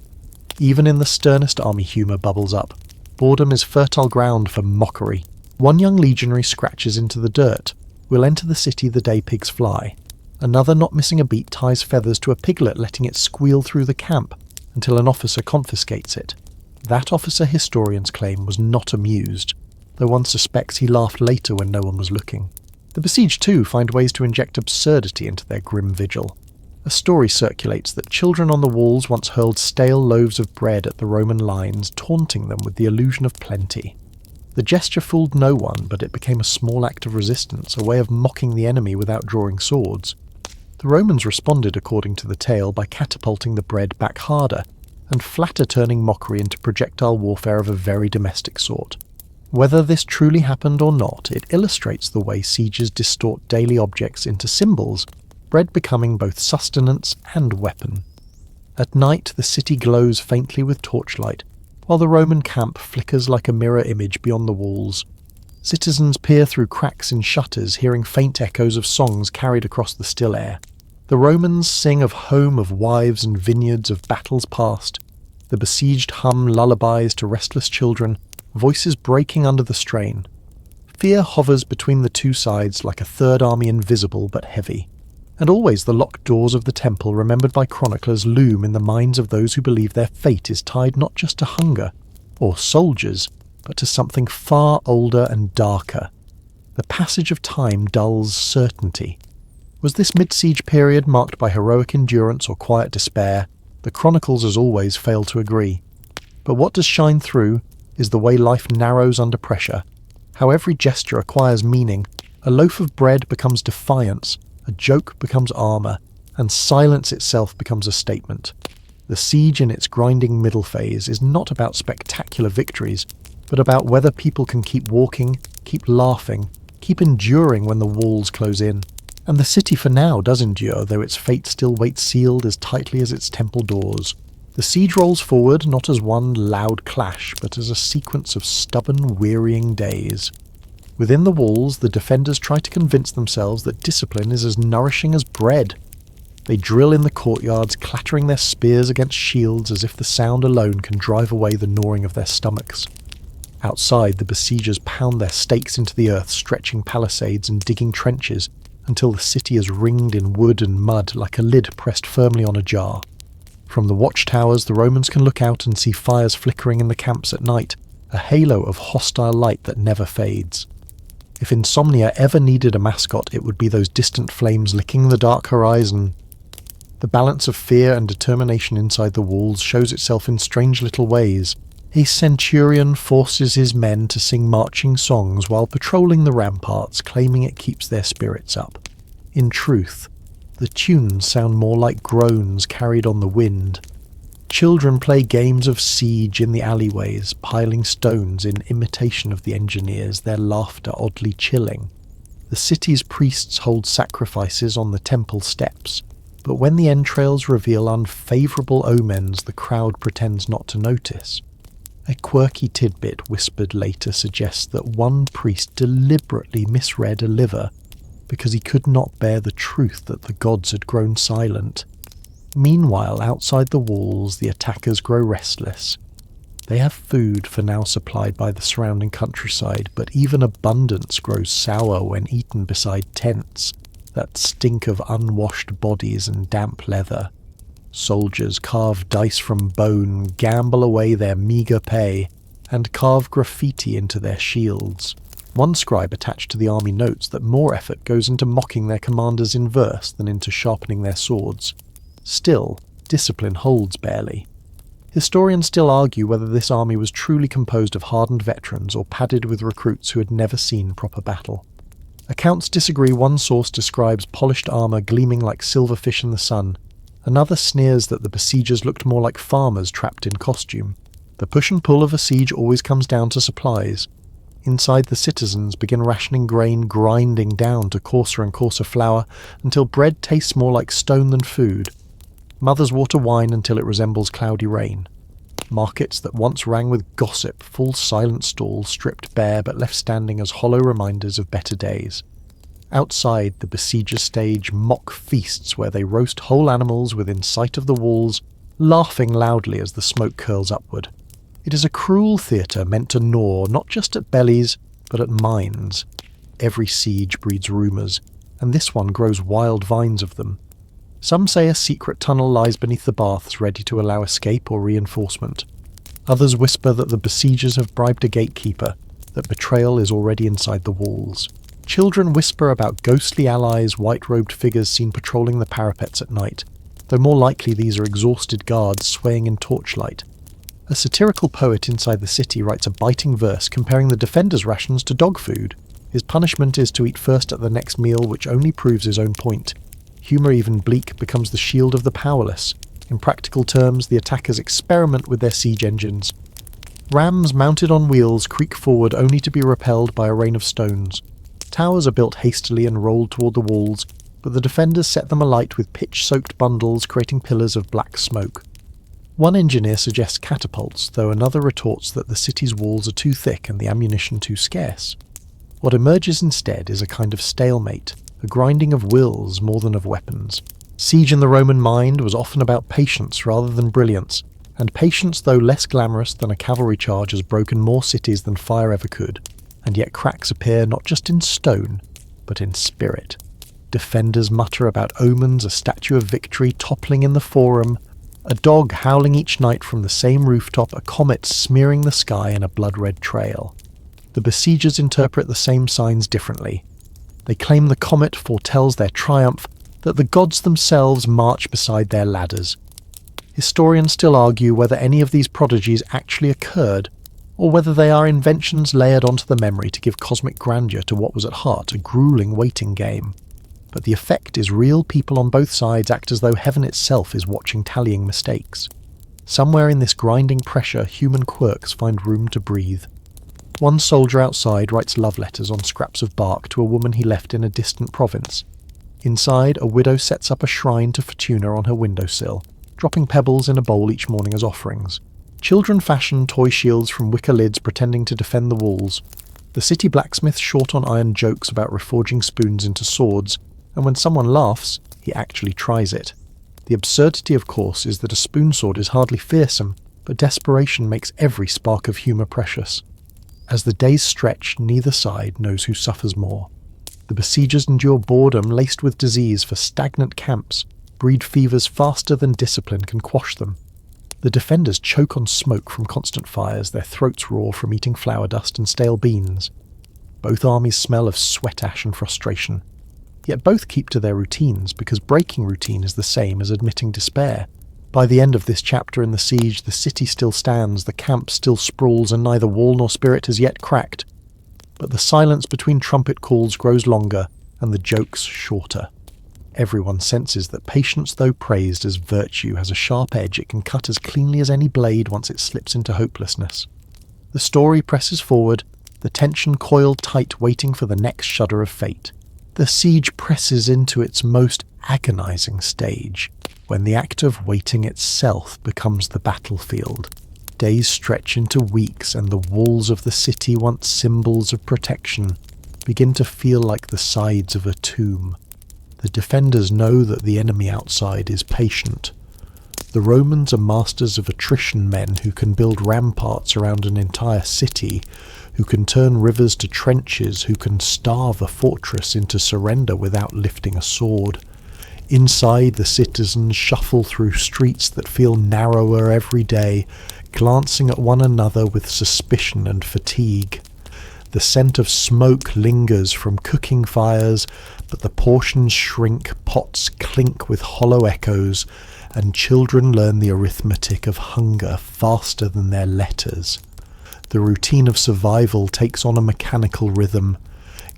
Even in the sternest army humour bubbles up. Boredom is fertile ground for mockery. One young legionary scratches into the dirt. We'll enter the city the day pigs fly. Another, not missing a beat, ties feathers to a piglet, letting it squeal through the camp until an officer confiscates it. That officer, historians claim, was not amused, though one suspects he laughed later when no one was looking. The besieged too find ways to inject absurdity into their grim vigil. A story circulates that children on the walls once hurled stale loaves of bread at the Roman lines, taunting them with the illusion of plenty. The gesture fooled no one, but it became a small act of resistance, a way of mocking the enemy without drawing swords. The Romans responded, according to the tale, by catapulting the bread back harder, and flatter turning mockery into projectile warfare of a very domestic sort. Whether this truly happened or not, it illustrates the way sieges distort daily objects into symbols, bread becoming both sustenance and weapon. At night, the city glows faintly with torchlight, while the Roman camp flickers like a mirror image beyond the walls. Citizens peer through cracks in shutters, hearing faint echoes of songs carried across the still air. The Romans sing of home, of wives and vineyards, of battles past. The besieged hum lullabies to restless children, voices breaking under the strain. Fear hovers between the two sides like a third army, invisible but heavy. And always the locked doors of the temple, remembered by chroniclers, loom in the minds of those who believe their fate is tied not just to hunger or soldiers, but to something far older and darker. The passage of time dulls certainty. Was this mid-siege period marked by heroic endurance or quiet despair? The chronicles, as always, fail to agree. But what does shine through is the way life narrows under pressure, how every gesture acquires meaning. A loaf of bread becomes defiance, a joke becomes armour, and silence itself becomes a statement. The siege in its grinding middle phase is not about spectacular victories, but about whether people can keep walking, keep laughing, keep enduring when the walls close in. And the city for now does endure, though its fate still waits sealed as tightly as its temple doors. The siege rolls forward not as one loud clash, but as a sequence of stubborn, wearying days. Within the walls, the defenders try to convince themselves that discipline is as nourishing as bread. They drill in the courtyards, clattering their spears against shields as if the sound alone can drive away the gnawing of their stomachs. Outside, the besiegers pound their stakes into the earth, stretching palisades and digging trenches, until the city is ringed in wood and mud like a lid pressed firmly on a jar. From the watchtowers, the Romans can look out and see fires flickering in the camps at night, a halo of hostile light that never fades. If insomnia ever needed a mascot, it would be those distant flames licking the dark horizon. The balance of fear and determination inside the walls shows itself in strange little ways. A centurion forces his men to sing marching songs while patrolling the ramparts, claiming it keeps their spirits up. In truth, the tunes sound more like groans carried on the wind. Children play games of siege in the alleyways, piling stones in imitation of the engineers, their laughter oddly chilling. The city's priests hold sacrifices on the temple steps, but when the entrails reveal unfavourable omens, the crowd pretends not to notice. A quirky tidbit whispered later suggests that one priest deliberately misread a liver because he could not bear the truth that the gods had grown silent. Meanwhile, outside the walls, the attackers grow restless. They have food for now supplied by the surrounding countryside, but even abundance grows sour when eaten beside tents that stink of unwashed bodies and damp leather. Soldiers carve dice from bone, gamble away their meagre pay, and carve graffiti into their shields. One scribe attached to the army notes that more effort goes into mocking their commanders in verse than into sharpening their swords. Still, discipline holds barely. Historians still argue whether this army was truly composed of hardened veterans or padded with recruits who had never seen proper battle. Accounts disagree. One source describes polished armour gleaming like silverfish in the sun, Another sneers that the besiegers looked more like farmers trapped in costume. The push and pull of a siege always comes down to supplies. Inside, the citizens begin rationing grain, grinding down to coarser and coarser flour until bread tastes more like stone than food. Mothers water wine until it resembles cloudy rain. Markets that once rang with gossip fall silent stalls stripped bare but left standing as hollow reminders of better days. Outside, the besiegers stage mock feasts where they roast whole animals within sight of the walls, laughing loudly as the smoke curls upward. It is a cruel theatre meant to gnaw not just at bellies, but at minds. Every siege breeds rumours, and this one grows wild vines of them. Some say a secret tunnel lies beneath the baths ready to allow escape or reinforcement. Others whisper that the besiegers have bribed a gatekeeper, that betrayal is already inside the walls. Children whisper about ghostly allies, white-robed figures seen patrolling the parapets at night, though more likely these are exhausted guards swaying in torchlight. A satirical poet inside the city writes a biting verse comparing the defenders' rations to dog food. His punishment is to eat first at the next meal, which only proves his own point. Humour even bleak becomes the shield of the powerless. In practical terms, the attackers experiment with their siege engines. Rams mounted on wheels creak forward only to be repelled by a rain of stones. Towers are built hastily and rolled toward the walls, but the defenders set them alight with pitch-soaked bundles, creating pillars of black smoke. One engineer suggests catapults, though another retorts that the city's walls are too thick and the ammunition too scarce. What emerges instead is a kind of stalemate, a grinding of wills more than of weapons. Siege in the Roman mind was often about patience rather than brilliance, and patience, though less glamorous than a cavalry charge, has broken more cities than fire ever could, and yet cracks appear not just in stone, but in spirit. Defenders mutter about omens, a statue of victory toppling in the forum, a dog howling each night from the same rooftop, a comet smearing the sky in a blood-red trail. The besiegers interpret the same signs differently. They claim the comet foretells their triumph, that the gods themselves march beside their ladders. Historians still argue whether any of these prodigies actually occurred, or whether they are inventions layered onto the memory to give cosmic grandeur to what was at heart a grueling waiting game. But the effect is real. People on both sides act as though heaven itself is watching, tallying mistakes. Somewhere in this grinding pressure, human quirks find room to breathe. One soldier outside writes love letters on scraps of bark to a woman he left in a distant province. Inside, a widow sets up a shrine to Fortuna on her windowsill, dropping pebbles in a bowl each morning as offerings. Children fashion toy shields from wicker lids pretending to defend the walls. The city blacksmith short on iron jokes about reforging spoons into swords, and when someone laughs, he actually tries it. The absurdity, of course, is that a spoon sword is hardly fearsome, but desperation makes every spark of humour precious. As the days stretch, neither side knows who suffers more. The besiegers endure boredom laced with disease for stagnant camps, breed fevers faster than discipline can quash them. The defenders choke on smoke from constant fires, their throats raw from eating flour dust and stale beans. Both armies smell of sweat ash and frustration. Yet both keep to their routines, because breaking routine is the same as admitting despair. By the end of this chapter in the siege, the city still stands, the camp still sprawls, and neither wall nor spirit has yet cracked. But the silence between trumpet calls grows longer, and the jokes shorter. Everyone senses that patience, though praised as virtue, has a sharp edge it can cut as cleanly as any blade once it slips into hopelessness. The story presses forward, the tension coiled tight waiting for the next shudder of fate. The siege presses into its most agonizing stage, when the act of waiting itself becomes the battlefield. Days stretch into weeks, and the walls of the city, once symbols of protection, begin to feel like the sides of a tomb. The defenders know that the enemy outside is patient. The Romans are masters of attrition, men who can build ramparts around an entire city, who can turn rivers to trenches, who can starve a fortress into surrender without lifting a sword. Inside, the citizens shuffle through streets that feel narrower every day, glancing at one another with suspicion and fatigue. The scent of smoke lingers from cooking fires, but the portions shrink, pots clink with hollow echoes, and children learn the arithmetic of hunger faster than their letters. The routine of survival takes on a mechanical rhythm.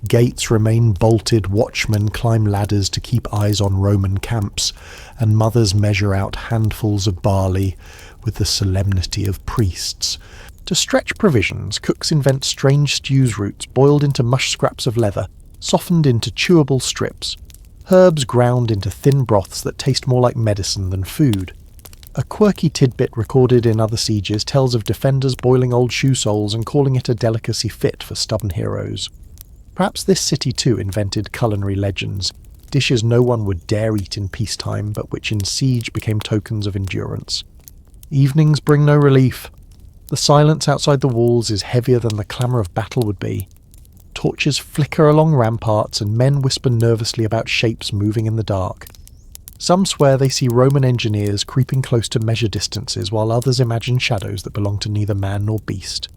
Gates remain bolted, watchmen climb ladders to keep eyes on Roman camps, and mothers measure out handfuls of barley with the solemnity of priests. To stretch provisions, cooks invent strange stews roots boiled into mush scraps of leather, softened into chewable strips, herbs ground into thin broths that taste more like medicine than food. A quirky tidbit recorded in other sieges tells of defenders boiling old shoe soles and calling it a delicacy fit for stubborn heroes. Perhaps this city too invented culinary legends, dishes no one would dare eat in peacetime but which in siege became tokens of endurance. Evenings bring no relief. The silence outside the walls is heavier than the clamour of battle would be. Torches flicker along ramparts and men whisper nervously about shapes moving in the dark. Some swear they see Roman engineers creeping close to measure distances, while others imagine shadows that belong to neither man nor beast.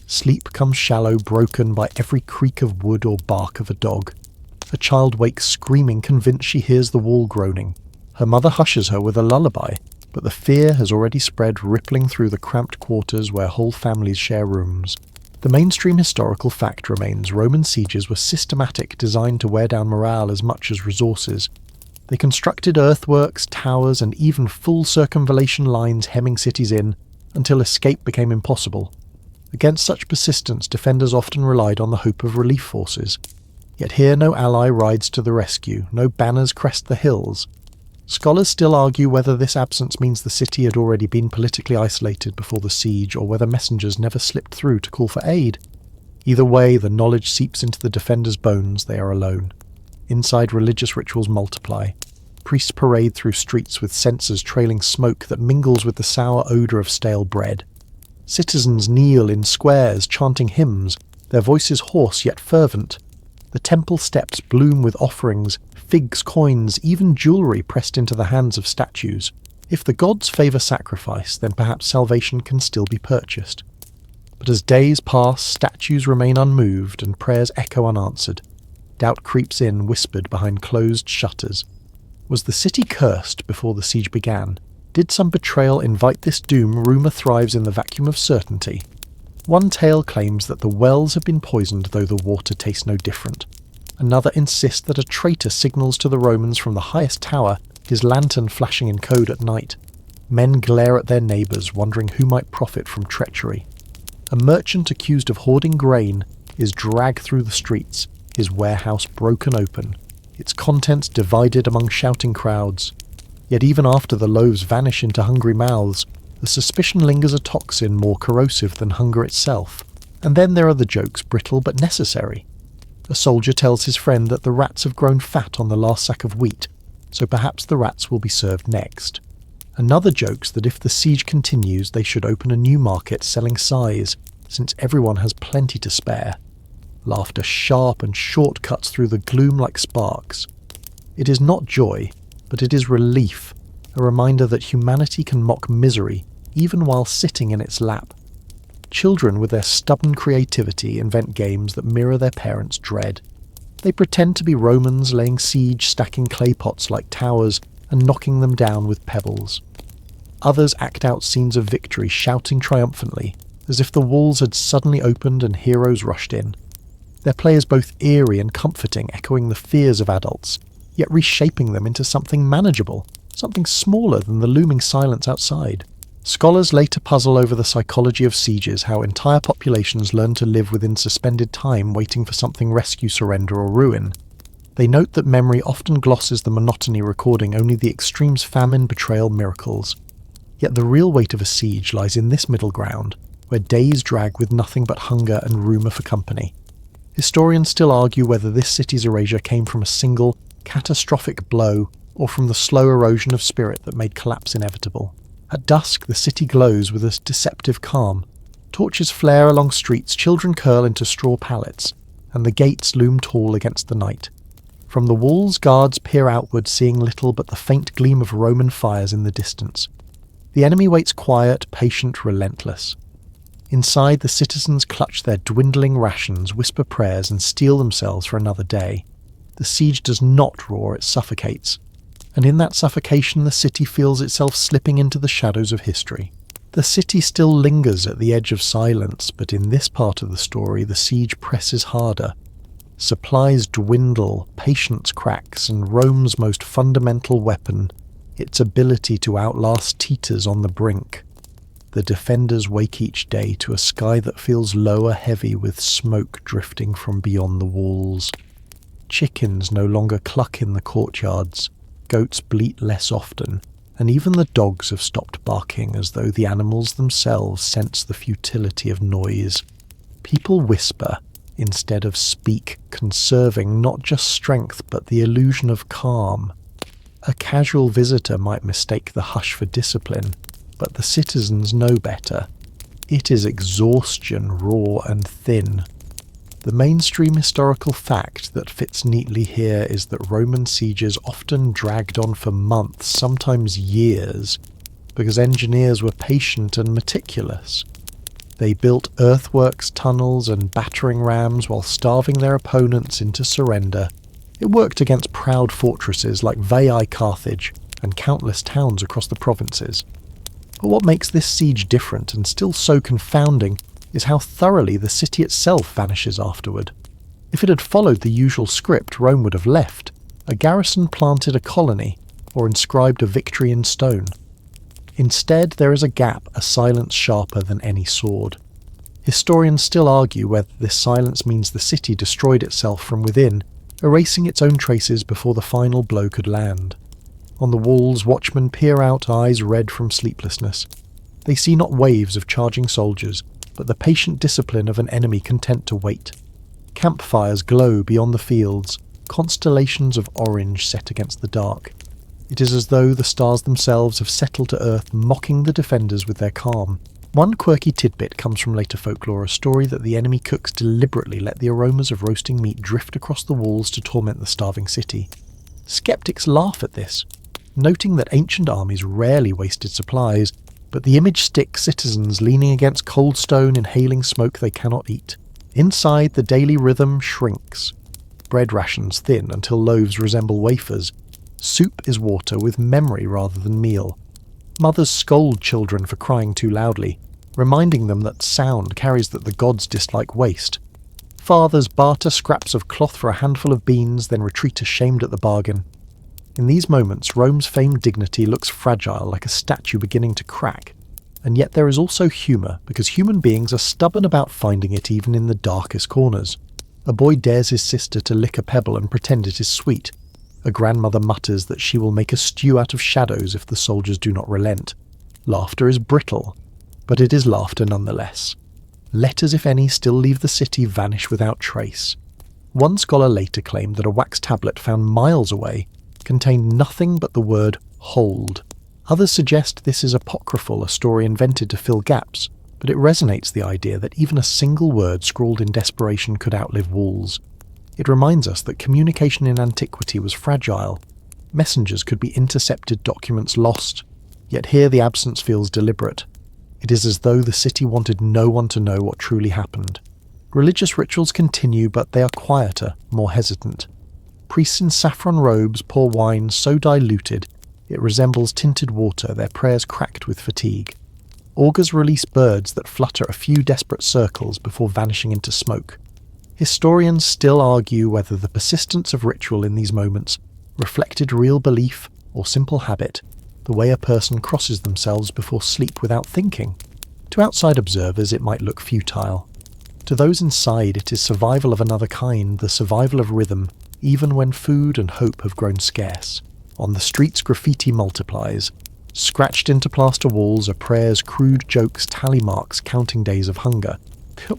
Sleep comes shallow, broken by every creak of wood or bark of a dog. A child wakes screaming, convinced she hears the wall groaning. Her mother hushes her with a lullaby, but the fear has already spread, rippling through the cramped quarters where whole families share rooms. The mainstream historical fact remains: Roman sieges were systematic, designed to wear down morale as much as resources. They constructed earthworks, towers, and even full circumvallation lines hemming cities in, until escape became impossible. Against such persistence, defenders often relied on the hope of relief forces. Yet here no ally rides to the rescue, no banners crest the hills. Scholars still argue whether this absence means the city had already been politically isolated before the siege, or whether messengers never slipped through to call for aid. Either way, the knowledge seeps into the defenders' bones: they are alone. Inside, religious rituals multiply. Priests parade through streets with censers trailing smoke that mingles with the sour odour of stale bread. Citizens kneel in squares, chanting hymns, their voices hoarse yet fervent. The temple steps bloom with offerings, figs, coins, even jewellery pressed into the hands of statues. If the gods favour sacrifice, then perhaps salvation can still be purchased. But as days pass, statues remain unmoved and prayers echo unanswered. Doubt creeps in, whispered behind closed shutters. Was the city cursed before the siege began? Did some betrayal invite this doom? Rumour thrives in the vacuum of certainty. One tale claims that the wells have been poisoned, though the water tastes no different. Another insists that a traitor signals to the Romans from the highest tower, his lantern flashing in code at night. Men glare at their neighbours, wondering who might profit from treachery. A merchant accused of hoarding grain is dragged through the streets, his warehouse broken open, its contents divided among shouting crowds. Yet even after the loaves vanish into hungry mouths, the suspicion lingers a toxin more corrosive than hunger itself. And then there are the jokes, brittle but necessary. A soldier tells his friend that the rats have grown fat on the last sack of wheat, so perhaps the rats will be served next. Another jokes that if the siege continues, they should open a new market selling size, since everyone has plenty to spare. Laughter sharp and short cuts through the gloom like sparks. It is not joy, but it is relief, a reminder that humanity can mock misery even while sitting in its lap. Children with their stubborn creativity invent games that mirror their parents' dread. They pretend to be Romans laying siege, stacking clay pots like towers and knocking them down with pebbles. Others act out scenes of victory, shouting triumphantly, as if the walls had suddenly opened and heroes rushed in. Their play is both eerie and comforting, echoing the fears of adults, yet reshaping them into something manageable, something smaller than the looming silence outside. Scholars later puzzle over the psychology of sieges, how entire populations learn to live within suspended time, waiting for something rescue, surrender, or ruin. They note that memory often glosses the monotony, recording only the extremes: famine, betrayal, miracles. Yet the real weight of a siege lies in this middle ground, where days drag with nothing but hunger and rumour for company. Historians still argue whether this city's erasure came from a single, catastrophic blow, or from the slow erosion of spirit that made collapse inevitable. At dusk, the city glows with a deceptive calm. Torches flare along streets, children curl into straw pallets, and the gates loom tall against the night. From the walls, guards peer outward, seeing little but the faint gleam of Roman fires in the distance. The enemy waits quiet, patient, relentless. Inside, the citizens clutch their dwindling rations, whisper prayers, and steel themselves for another day. The siege does not roar, it suffocates. And in that suffocation, the city feels itself slipping into the shadows of history. The city still lingers at the edge of silence, but in this part of the story, the siege presses harder. Supplies dwindle, patience cracks, and Rome's most fundamental weapon, its ability to outlast, teeters on the brink. The defenders wake each day to a sky that feels lower heavy with smoke drifting from beyond the walls. Chickens no longer cluck in the courtyards, goats bleat less often, and even the dogs have stopped barking as though the animals themselves sense the futility of noise. People whisper instead of speak, conserving not just strength but the illusion of calm. A casual visitor might mistake the hush for discipline, but the citizens know better. It is exhaustion, raw and thin. The mainstream historical fact that fits neatly here is that Roman sieges often dragged on for months, sometimes years, because engineers were patient and meticulous. They built earthworks, tunnels and battering rams while starving their opponents into surrender. It worked against proud fortresses like Veii Carthage and countless towns across the provinces. But what makes this siege different and still so confounding is how thoroughly the city itself vanishes afterward. If it had followed the usual script, Rome would have left. A garrison planted a colony, or inscribed a victory in stone. Instead, there is a gap, a silence sharper than any sword. Historians still argue whether this silence means the city destroyed itself from within, erasing its own traces before the final blow could land. On the walls, watchmen peer out, eyes red from sleeplessness. They see not waves of charging soldiers, but the patient discipline of an enemy content to wait. Campfires glow beyond the fields, constellations of orange set against the dark. It is as though the stars themselves have settled to earth, mocking the defenders with their calm. One quirky tidbit comes from later folklore, a story that the enemy cooks deliberately let the aromas of roasting meat drift across the walls to torment the starving city. Skeptics laugh at this, noting that ancient armies rarely wasted supplies, but the image sticks citizens leaning against cold stone, inhaling smoke they cannot eat. Inside, the daily rhythm shrinks. Bread rations thin until loaves resemble wafers. Soup is water with memory rather than meal. Mothers scold children for crying too loudly, reminding them that sound carries that the gods dislike waste. Fathers barter scraps of cloth for a handful of beans, then retreat ashamed at the bargain. In these moments, Rome's famed dignity looks fragile, like a statue beginning to crack. And yet there is also humour, because human beings are stubborn about finding it even in the darkest corners. A boy dares his sister to lick a pebble and pretend it is sweet. A grandmother mutters that she will make a stew out of shadows if the soldiers do not relent. Laughter is brittle, but it is laughter nonetheless. Letters, if any, still leave the city vanish without trace. One scholar later claimed that a wax tablet found miles away contained nothing but the word hold. Others suggest this is apocryphal, a story invented to fill gaps, but it resonates the idea that even a single word scrawled in desperation could outlive walls. It reminds us that communication in antiquity was fragile. Messengers could be intercepted, documents lost, yet here the absence feels deliberate. It is as though the city wanted no one to know what truly happened. Religious rituals continue, but they are quieter, more hesitant. Priests in saffron robes pour wine so diluted it resembles tinted water, their prayers cracked with fatigue. Augurs release birds that flutter a few desperate circles before vanishing into smoke. Historians still argue whether the persistence of ritual in these moments reflected real belief or simple habit, the way a person crosses themselves before sleep without thinking. To outside observers it might look futile. To those inside it is survival of another kind, the survival of rhythm, even when food and hope have grown scarce. On the streets graffiti multiplies. Scratched into plaster walls are prayers, crude jokes, tally marks counting days of hunger.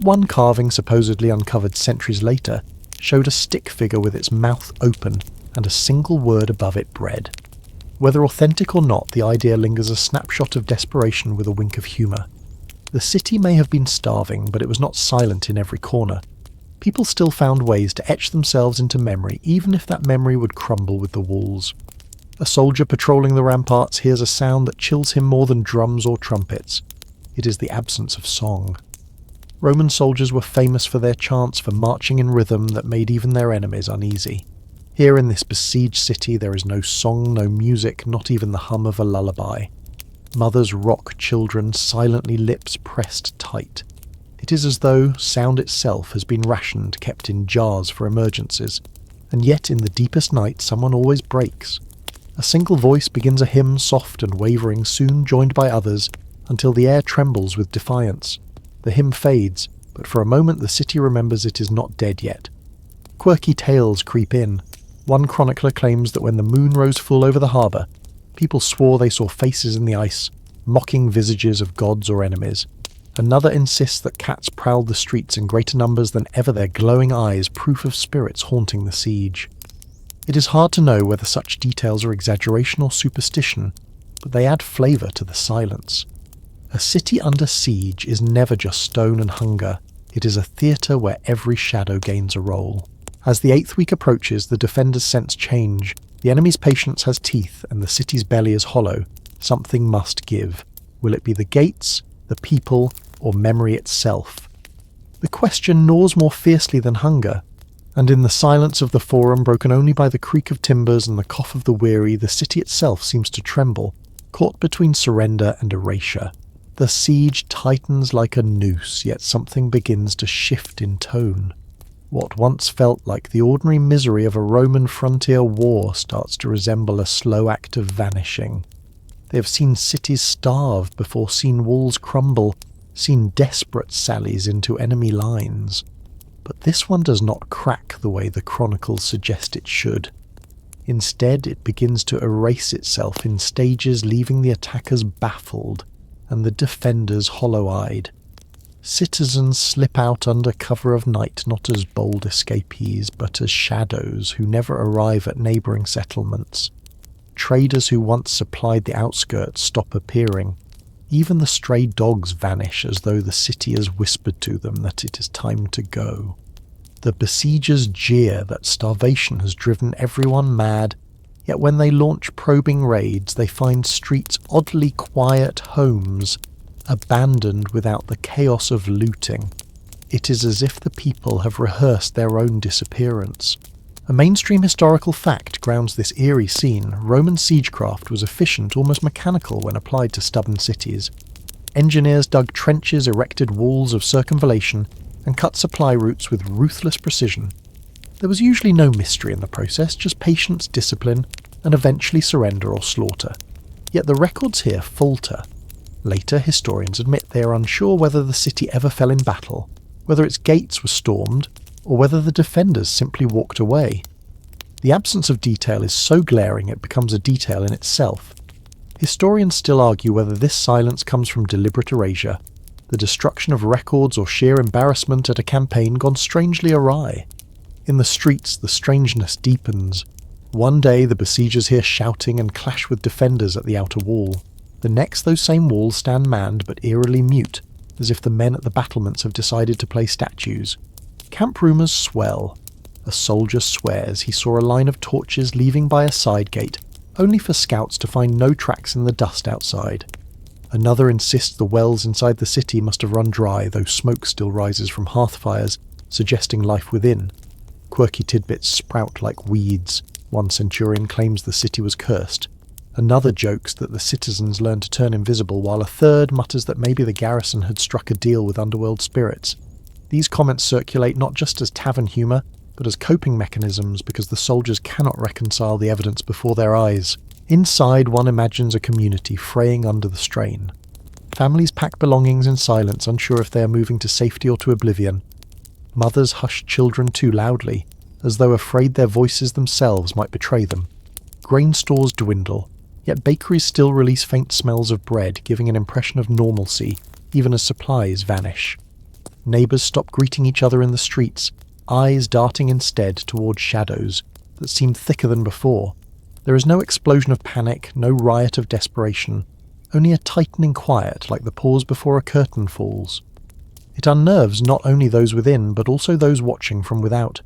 One carving, supposedly uncovered centuries later, showed a stick figure with its mouth open and a single word above it, bread. Whether authentic or not, the idea lingers, a snapshot of desperation with a wink of humour. The city may have been starving, but it was not silent in every corner. People still found ways to etch themselves into memory, even if that memory would crumble with the walls. A soldier patrolling the ramparts hears a sound that chills him more than drums or trumpets. It is the absence of song. Roman soldiers were famous for their chants, for marching in rhythm that made even their enemies uneasy. Here in this besieged city there is no song, no music, not even the hum of a lullaby. Mothers rock children silently, lips pressed tight. It is as though sound itself has been rationed, kept in jars for emergencies, and yet in the deepest night someone always breaks. A single voice begins a hymn, soft and wavering, soon joined by others, until the air trembles with defiance. The hymn fades, but for a moment the city remembers it is not dead yet. Quirky tales creep in. One chronicler claims that when the moon rose full over the harbour, people swore they saw faces in the ice, mocking visages of gods or enemies. Another insists that cats prowled the streets in greater numbers than ever, their glowing eyes proof of spirits haunting the siege. It is hard to know whether such details are exaggeration or superstition, but they add flavour to the silence. A city under siege is never just stone and hunger, it is a theatre where every shadow gains a role. As the 8th week approaches, the defenders sense change. The enemy's patience has teeth, and the city's belly is hollow. Something must give. Will it be the gates, the people, or memory itself? The question gnaws more fiercely than hunger, and in the silence of the forum, broken only by the creak of timbers and the cough of the weary, the city itself seems to tremble, caught between surrender and erasure. The siege tightens like a noose, yet something begins to shift in tone. What once felt like the ordinary misery of a Roman frontier war starts to resemble a slow act of vanishing. They have seen cities starve before seen walls crumble, seen desperate sallies into enemy lines. But this one does not crack the way the chronicles suggest it should. Instead, it begins to erase itself in stages, leaving the attackers baffled and the defenders hollow-eyed. Citizens slip out under cover of night, not as bold escapees, but as shadows who never arrive at neighbouring settlements. Traders who once supplied the outskirts stop appearing. Even the stray dogs vanish, as though the city has whispered to them that it is time to go. The besiegers jeer that starvation has driven everyone mad, yet when they launch probing raids they find streets oddly quiet homes, abandoned without the chaos of looting. It is as if the people have rehearsed their own disappearance. A mainstream historical fact grounds this eerie scene. Roman siegecraft was efficient, almost mechanical when applied to stubborn cities. Engineers dug trenches, erected walls of circumvallation, and cut supply routes with ruthless precision. There was usually no mystery in the process, just patience, discipline, and eventually surrender or slaughter. Yet the records here falter. Later, historians admit they are unsure whether the city ever fell in battle, whether its gates were stormed, or whether the defenders simply walked away. The absence of detail is so glaring it becomes a detail in itself. Historians still argue whether this silence comes from deliberate erasure, the destruction of records, or sheer embarrassment at a campaign gone strangely awry. In the streets, the strangeness deepens. One day the besiegers hear shouting and clash with defenders at the outer wall. The next, those same walls stand manned but eerily mute, as if the men at the battlements have decided to play statues. Camp rumours swell. A soldier swears he saw a line of torches leaving by a side gate, only for scouts to find no tracks in the dust outside. Another insists the wells inside the city must have run dry, though smoke still rises from hearth fires, suggesting life within. Quirky tidbits sprout like weeds. One centurion claims the city was cursed. Another jokes that the citizens learned to turn invisible, while a third mutters that maybe the garrison had struck a deal with underworld spirits. These comments circulate not just as tavern humour, but as coping mechanisms, because the soldiers cannot reconcile the evidence before their eyes. Inside, one imagines a community fraying under the strain. Families pack belongings in silence, unsure if they are moving to safety or to oblivion. Mothers hush children too loudly, as though afraid their voices themselves might betray them. Grain stores dwindle, yet bakeries still release faint smells of bread, giving an impression of normalcy, even as supplies vanish. Neighbours stop greeting each other in the streets, eyes darting instead toward shadows that seem thicker than before. There is no explosion of panic, no riot of desperation, only a tightening quiet like the pause before a curtain falls. It unnerves not only those within, but also those watching from without.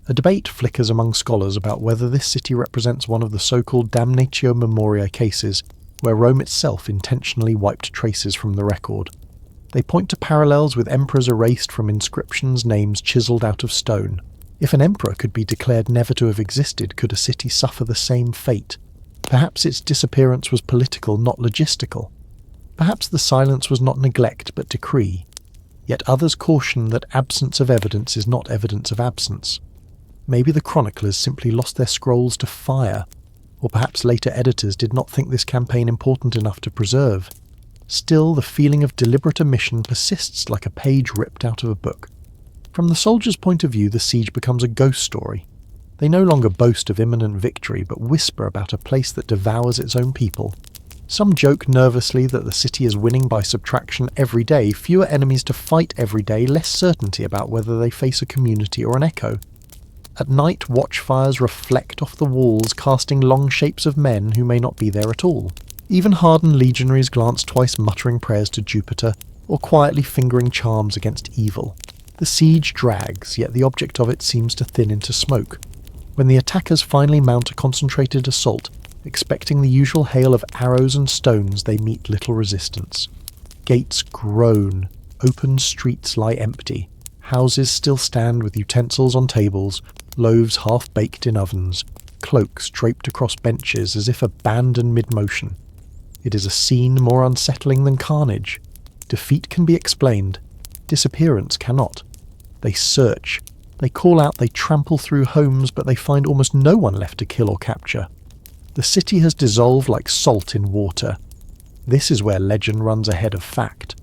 A debate flickers among scholars about whether this city represents one of the so-called damnatio memoriae cases, where Rome itself intentionally wiped traces from the record. They point to parallels with emperors erased from inscriptions, names chiselled out of stone. If an emperor could be declared never to have existed, could a city suffer the same fate? Perhaps its disappearance was political, not logistical. Perhaps the silence was not neglect, but decree. Yet others caution that absence of evidence is not evidence of absence. Maybe the chroniclers simply lost their scrolls to fire, or perhaps later editors did not think this campaign important enough to preserve. Still, the feeling of deliberate omission persists like a page ripped out of a book. From the soldiers' point of view, the siege becomes a ghost story. They no longer boast of imminent victory, but whisper about a place that devours its own people. Some joke nervously that the city is winning by subtraction every day, fewer enemies to fight every day, less certainty about whether they face a community or an echo. At night, watchfires reflect off the walls, casting long shapes of men who may not be there at all. Even hardened legionaries glance twice, muttering prayers to Jupiter, or quietly fingering charms against evil. The siege drags, yet the object of it seems to thin into smoke. When the attackers finally mount a concentrated assault, expecting the usual hail of arrows and stones, they meet little resistance. Gates groan, open streets lie empty, houses still stand with utensils on tables, loaves half-baked in ovens, cloaks draped across benches as if abandoned mid-motion. It is a scene more unsettling than carnage. Defeat can be explained. Disappearance cannot. They search. They call out, they trample through homes, but they find almost no one left to kill or capture. The city has dissolved like salt in water. This is where legend runs ahead of fact.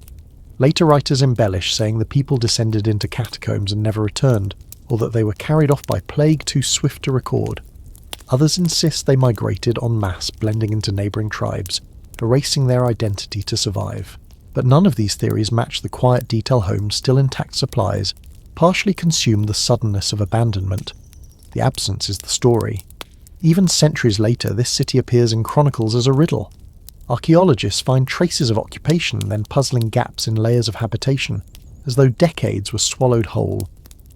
Later writers embellish, saying the people descended into catacombs and never returned, or that they were carried off by plague too swift to record. Others insist they migrated en masse, blending into neighbouring tribes, erasing their identity to survive. But none of these theories match the quiet detail homes, still intact supplies, partially consume the suddenness of abandonment. The absence is the story. Even centuries later, this city appears in chronicles as a riddle. Archaeologists find traces of occupation, then puzzling gaps in layers of habitation, as though decades were swallowed whole.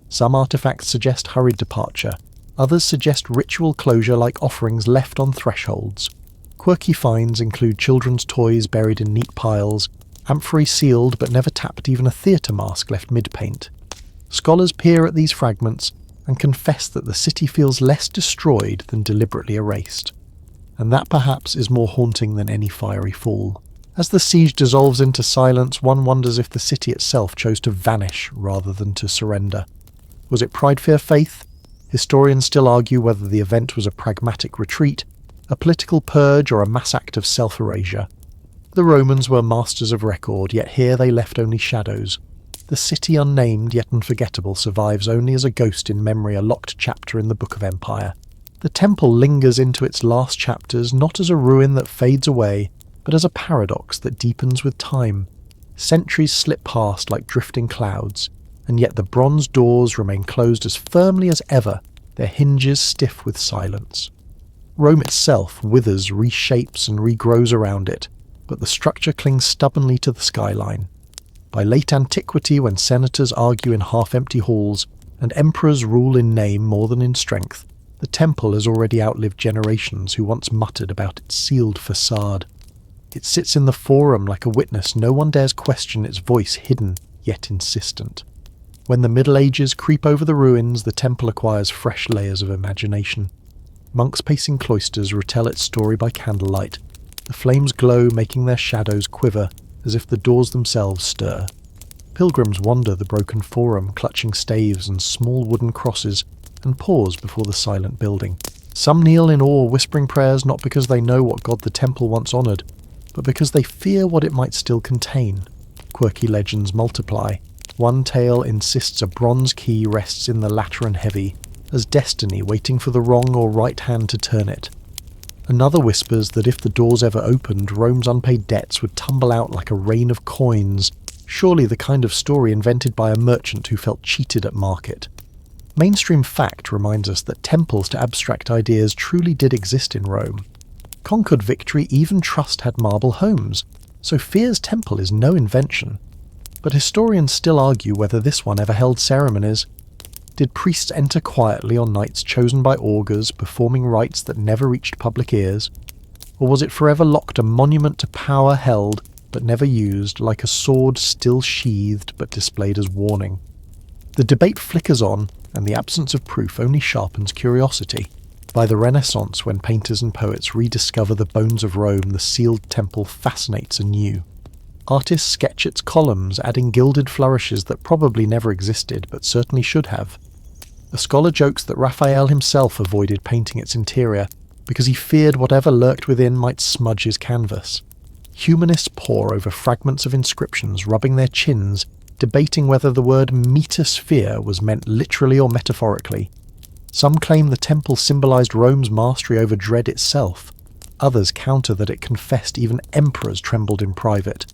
Some artifacts suggest hurried departure, others suggest ritual closure like offerings left on thresholds. Quirky finds include children's toys buried in neat piles, amphorae sealed but never tapped, even a theatre mask left mid-paint. Scholars peer at these fragments and confess that the city feels less destroyed than deliberately erased. And that perhaps is more haunting than any fiery fall. As the siege dissolves into silence, one wonders if the city itself chose to vanish rather than to surrender. Was it pride, fear, faith? Historians still argue whether the event was a pragmatic retreat, a political purge, or a mass act of self-erasure. The Romans were masters of record, yet here they left only shadows. The city, unnamed yet unforgettable, survives only as a ghost in memory, a locked chapter in the Book of Empire. The temple lingers into its last chapters, not as a ruin that fades away, but as a paradox that deepens with time. Centuries slip past like drifting clouds, and yet the bronze doors remain closed as firmly as ever, their hinges stiff with silence. Rome itself withers, reshapes, and regrows around it, but the structure clings stubbornly to the skyline. By late antiquity, when senators argue in half-empty halls, and emperors rule in name more than in strength, the temple has already outlived generations who once muttered about its sealed facade. It sits in the forum like a witness no one dares question, its voice hidden yet insistent. When the Middle Ages creep over the ruins, the temple acquires fresh layers of imagination. Monks pacing cloisters retell its story by candlelight. The flames glow, making their shadows quiver, as if the doors themselves stir. Pilgrims wander the broken forum, clutching staves and small wooden crosses, and pause before the silent building. Some kneel in awe, whispering prayers not because they know what god the temple once honoured, but because they fear what it might still contain. Quirky legends multiply. One tale insists a bronze key rests in the Lateran Heavy, as destiny waiting for the wrong or right hand to turn it. Another whispers that if the doors ever opened, Rome's unpaid debts would tumble out like a rain of coins, surely the kind of story invented by a merchant who felt cheated at market. Mainstream fact reminds us that temples to abstract ideas truly did exist in Rome. Conquered victory, even trust had marble homes, so fear's temple is no invention. But historians still argue whether this one ever held ceremonies. Did priests enter quietly on nights chosen by augurs, performing rites that never reached public ears? Or was it forever locked, a monument to power held but never used, like a sword still sheathed but displayed as warning? The debate flickers on, and the absence of proof only sharpens curiosity. By the Renaissance, when painters and poets rediscover the bones of Rome, the sealed temple fascinates anew. Artists sketch its columns, adding gilded flourishes that probably never existed, but certainly should have. A scholar jokes that Raphael himself avoided painting its interior because he feared whatever lurked within might smudge his canvas. Humanists pore over fragments of inscriptions, rubbing their chins, debating whether the word metasphere was meant literally or metaphorically. Some claim the temple symbolized Rome's mastery over dread itself. Others counter that it confessed even emperors trembled in private.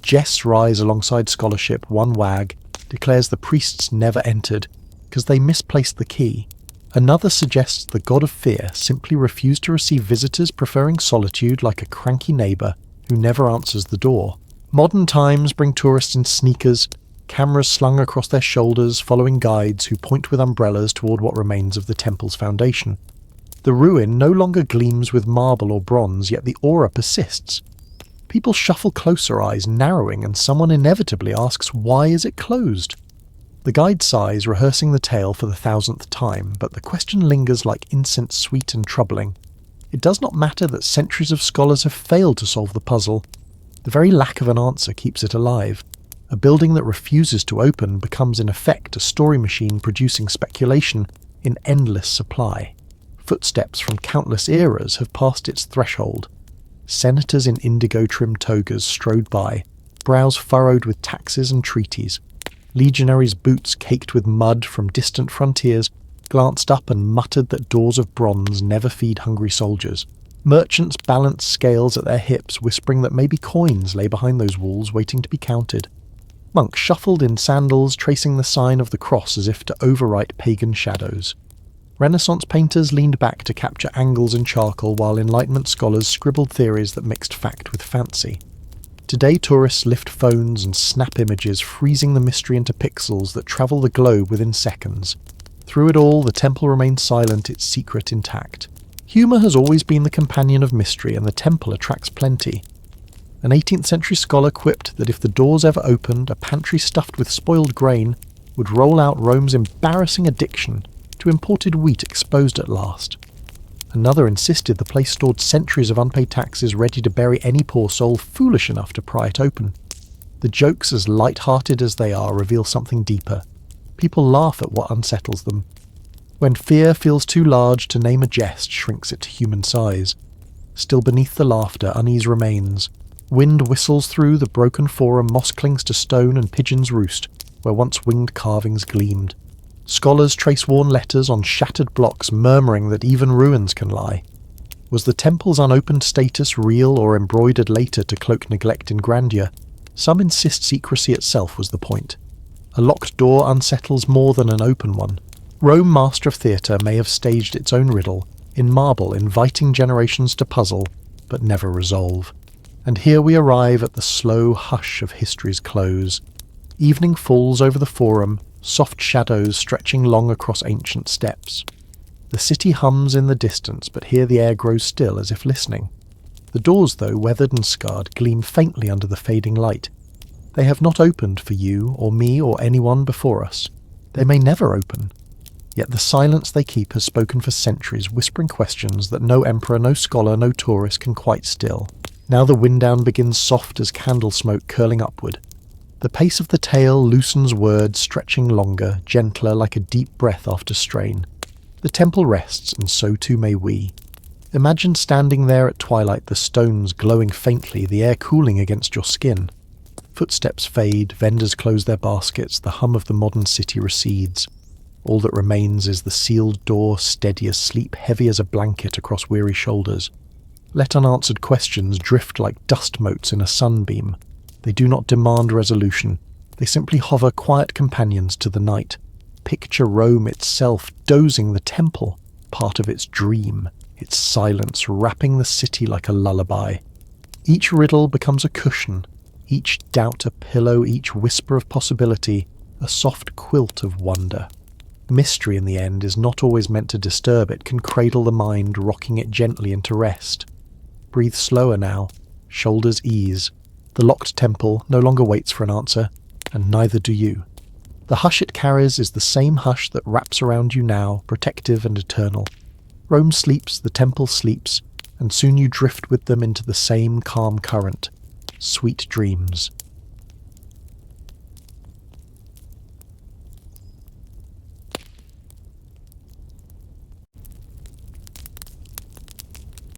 Jests rise alongside scholarship. One wag declares the priests never entered because they misplaced the key. Another suggests the god of fear simply refused to receive visitors, preferring solitude like a cranky neighbour who never answers the door. Modern times bring tourists in sneakers, cameras slung across their shoulders, following guides who point with umbrellas toward what remains of the temple's foundation. The ruin no longer gleams with marble or bronze, yet the aura persists. People shuffle closer, eyes narrowing, and someone inevitably asks, why is it closed? The guide sighs, rehearsing the tale for the 1000th time, but the question lingers like incense sweet and troubling. It does not matter that centuries of scholars have failed to solve the puzzle. The very lack of an answer keeps it alive. A building that refuses to open becomes in effect a story machine producing speculation in endless supply. Footsteps from countless eras have passed its threshold. Senators in indigo-trimmed togas strode by, brows furrowed with taxes and treaties. Legionaries' boots caked with mud from distant frontiers glanced up and muttered that doors of bronze never feed hungry soldiers. Merchants balanced scales at their hips, whispering that maybe coins lay behind those walls waiting to be counted. Monks shuffled in sandals, tracing the sign of the cross as if to overwrite pagan shadows. Renaissance painters leaned back to capture angles in charcoal, while Enlightenment scholars scribbled theories that mixed fact with fancy. Today tourists lift phones and snap images, freezing the mystery into pixels that travel the globe within seconds. Through it all, the temple remains silent, its secret intact. Humour has always been the companion of mystery, and the temple attracts plenty. An 18th century scholar quipped that if the doors ever opened, a pantry stuffed with spoiled grain would roll out Rome's embarrassing addiction to imported wheat exposed at last. Another insisted the place stored centuries of unpaid taxes, ready to bury any poor soul foolish enough to pry it open. The jokes, as light-hearted as they are, reveal something deeper. People laugh at what unsettles them. When fear feels too large to name a jest, shrinks it to human size. Still beneath the laughter, unease remains. Wind whistles through the broken forum, moss clings to stone and pigeons roost, where once winged carvings gleamed. Scholars trace worn letters on shattered blocks, murmuring that even ruins can lie. Was the temple's unopened status real or embroidered later to cloak neglect in grandeur? Some insist secrecy itself was the point. A locked door unsettles more than an open one. Rome, master of theatre, may have staged its own riddle, in marble, inviting generations to puzzle, but never resolve. And here we arrive at the slow hush of history's close. Evening falls over the forum, soft shadows stretching long across ancient steps. The city hums in the distance, but here the air grows still as if listening. The doors, though weathered and scarred, gleam faintly under the fading light. They have not opened for you or me or anyone before us. They may never open. Yet the silence they keep has spoken for centuries, whispering questions that no emperor, no scholar, no tourist can quite still. Now the wind down begins soft as candle smoke curling upward. The pace of the tale loosens words, stretching longer, gentler, like a deep breath after strain. The temple rests, and so too may we. Imagine standing there at twilight, the stones glowing faintly, the air cooling against your skin. Footsteps fade, vendors close their baskets, the hum of the modern city recedes. All that remains is the sealed door, steady as sleep, heavy as a blanket across weary shoulders. Let unanswered questions drift like dust motes in a sunbeam. They do not demand resolution. They simply hover quiet companions to the night. Picture Rome itself dozing the temple, part of its dream, its silence wrapping the city like a lullaby. Each riddle becomes a cushion, each doubt a pillow, each whisper of possibility a soft quilt of wonder. Mystery, in the end, is not always meant to disturb. It can cradle the mind, rocking it gently into rest. Breathe slower now. Shoulders ease. The locked temple no longer waits for an answer, and neither do you. The hush it carries is the same hush that wraps around you now, protective and eternal. Rome sleeps, the temple sleeps, and soon you drift with them into the same calm current. Sweet dreams.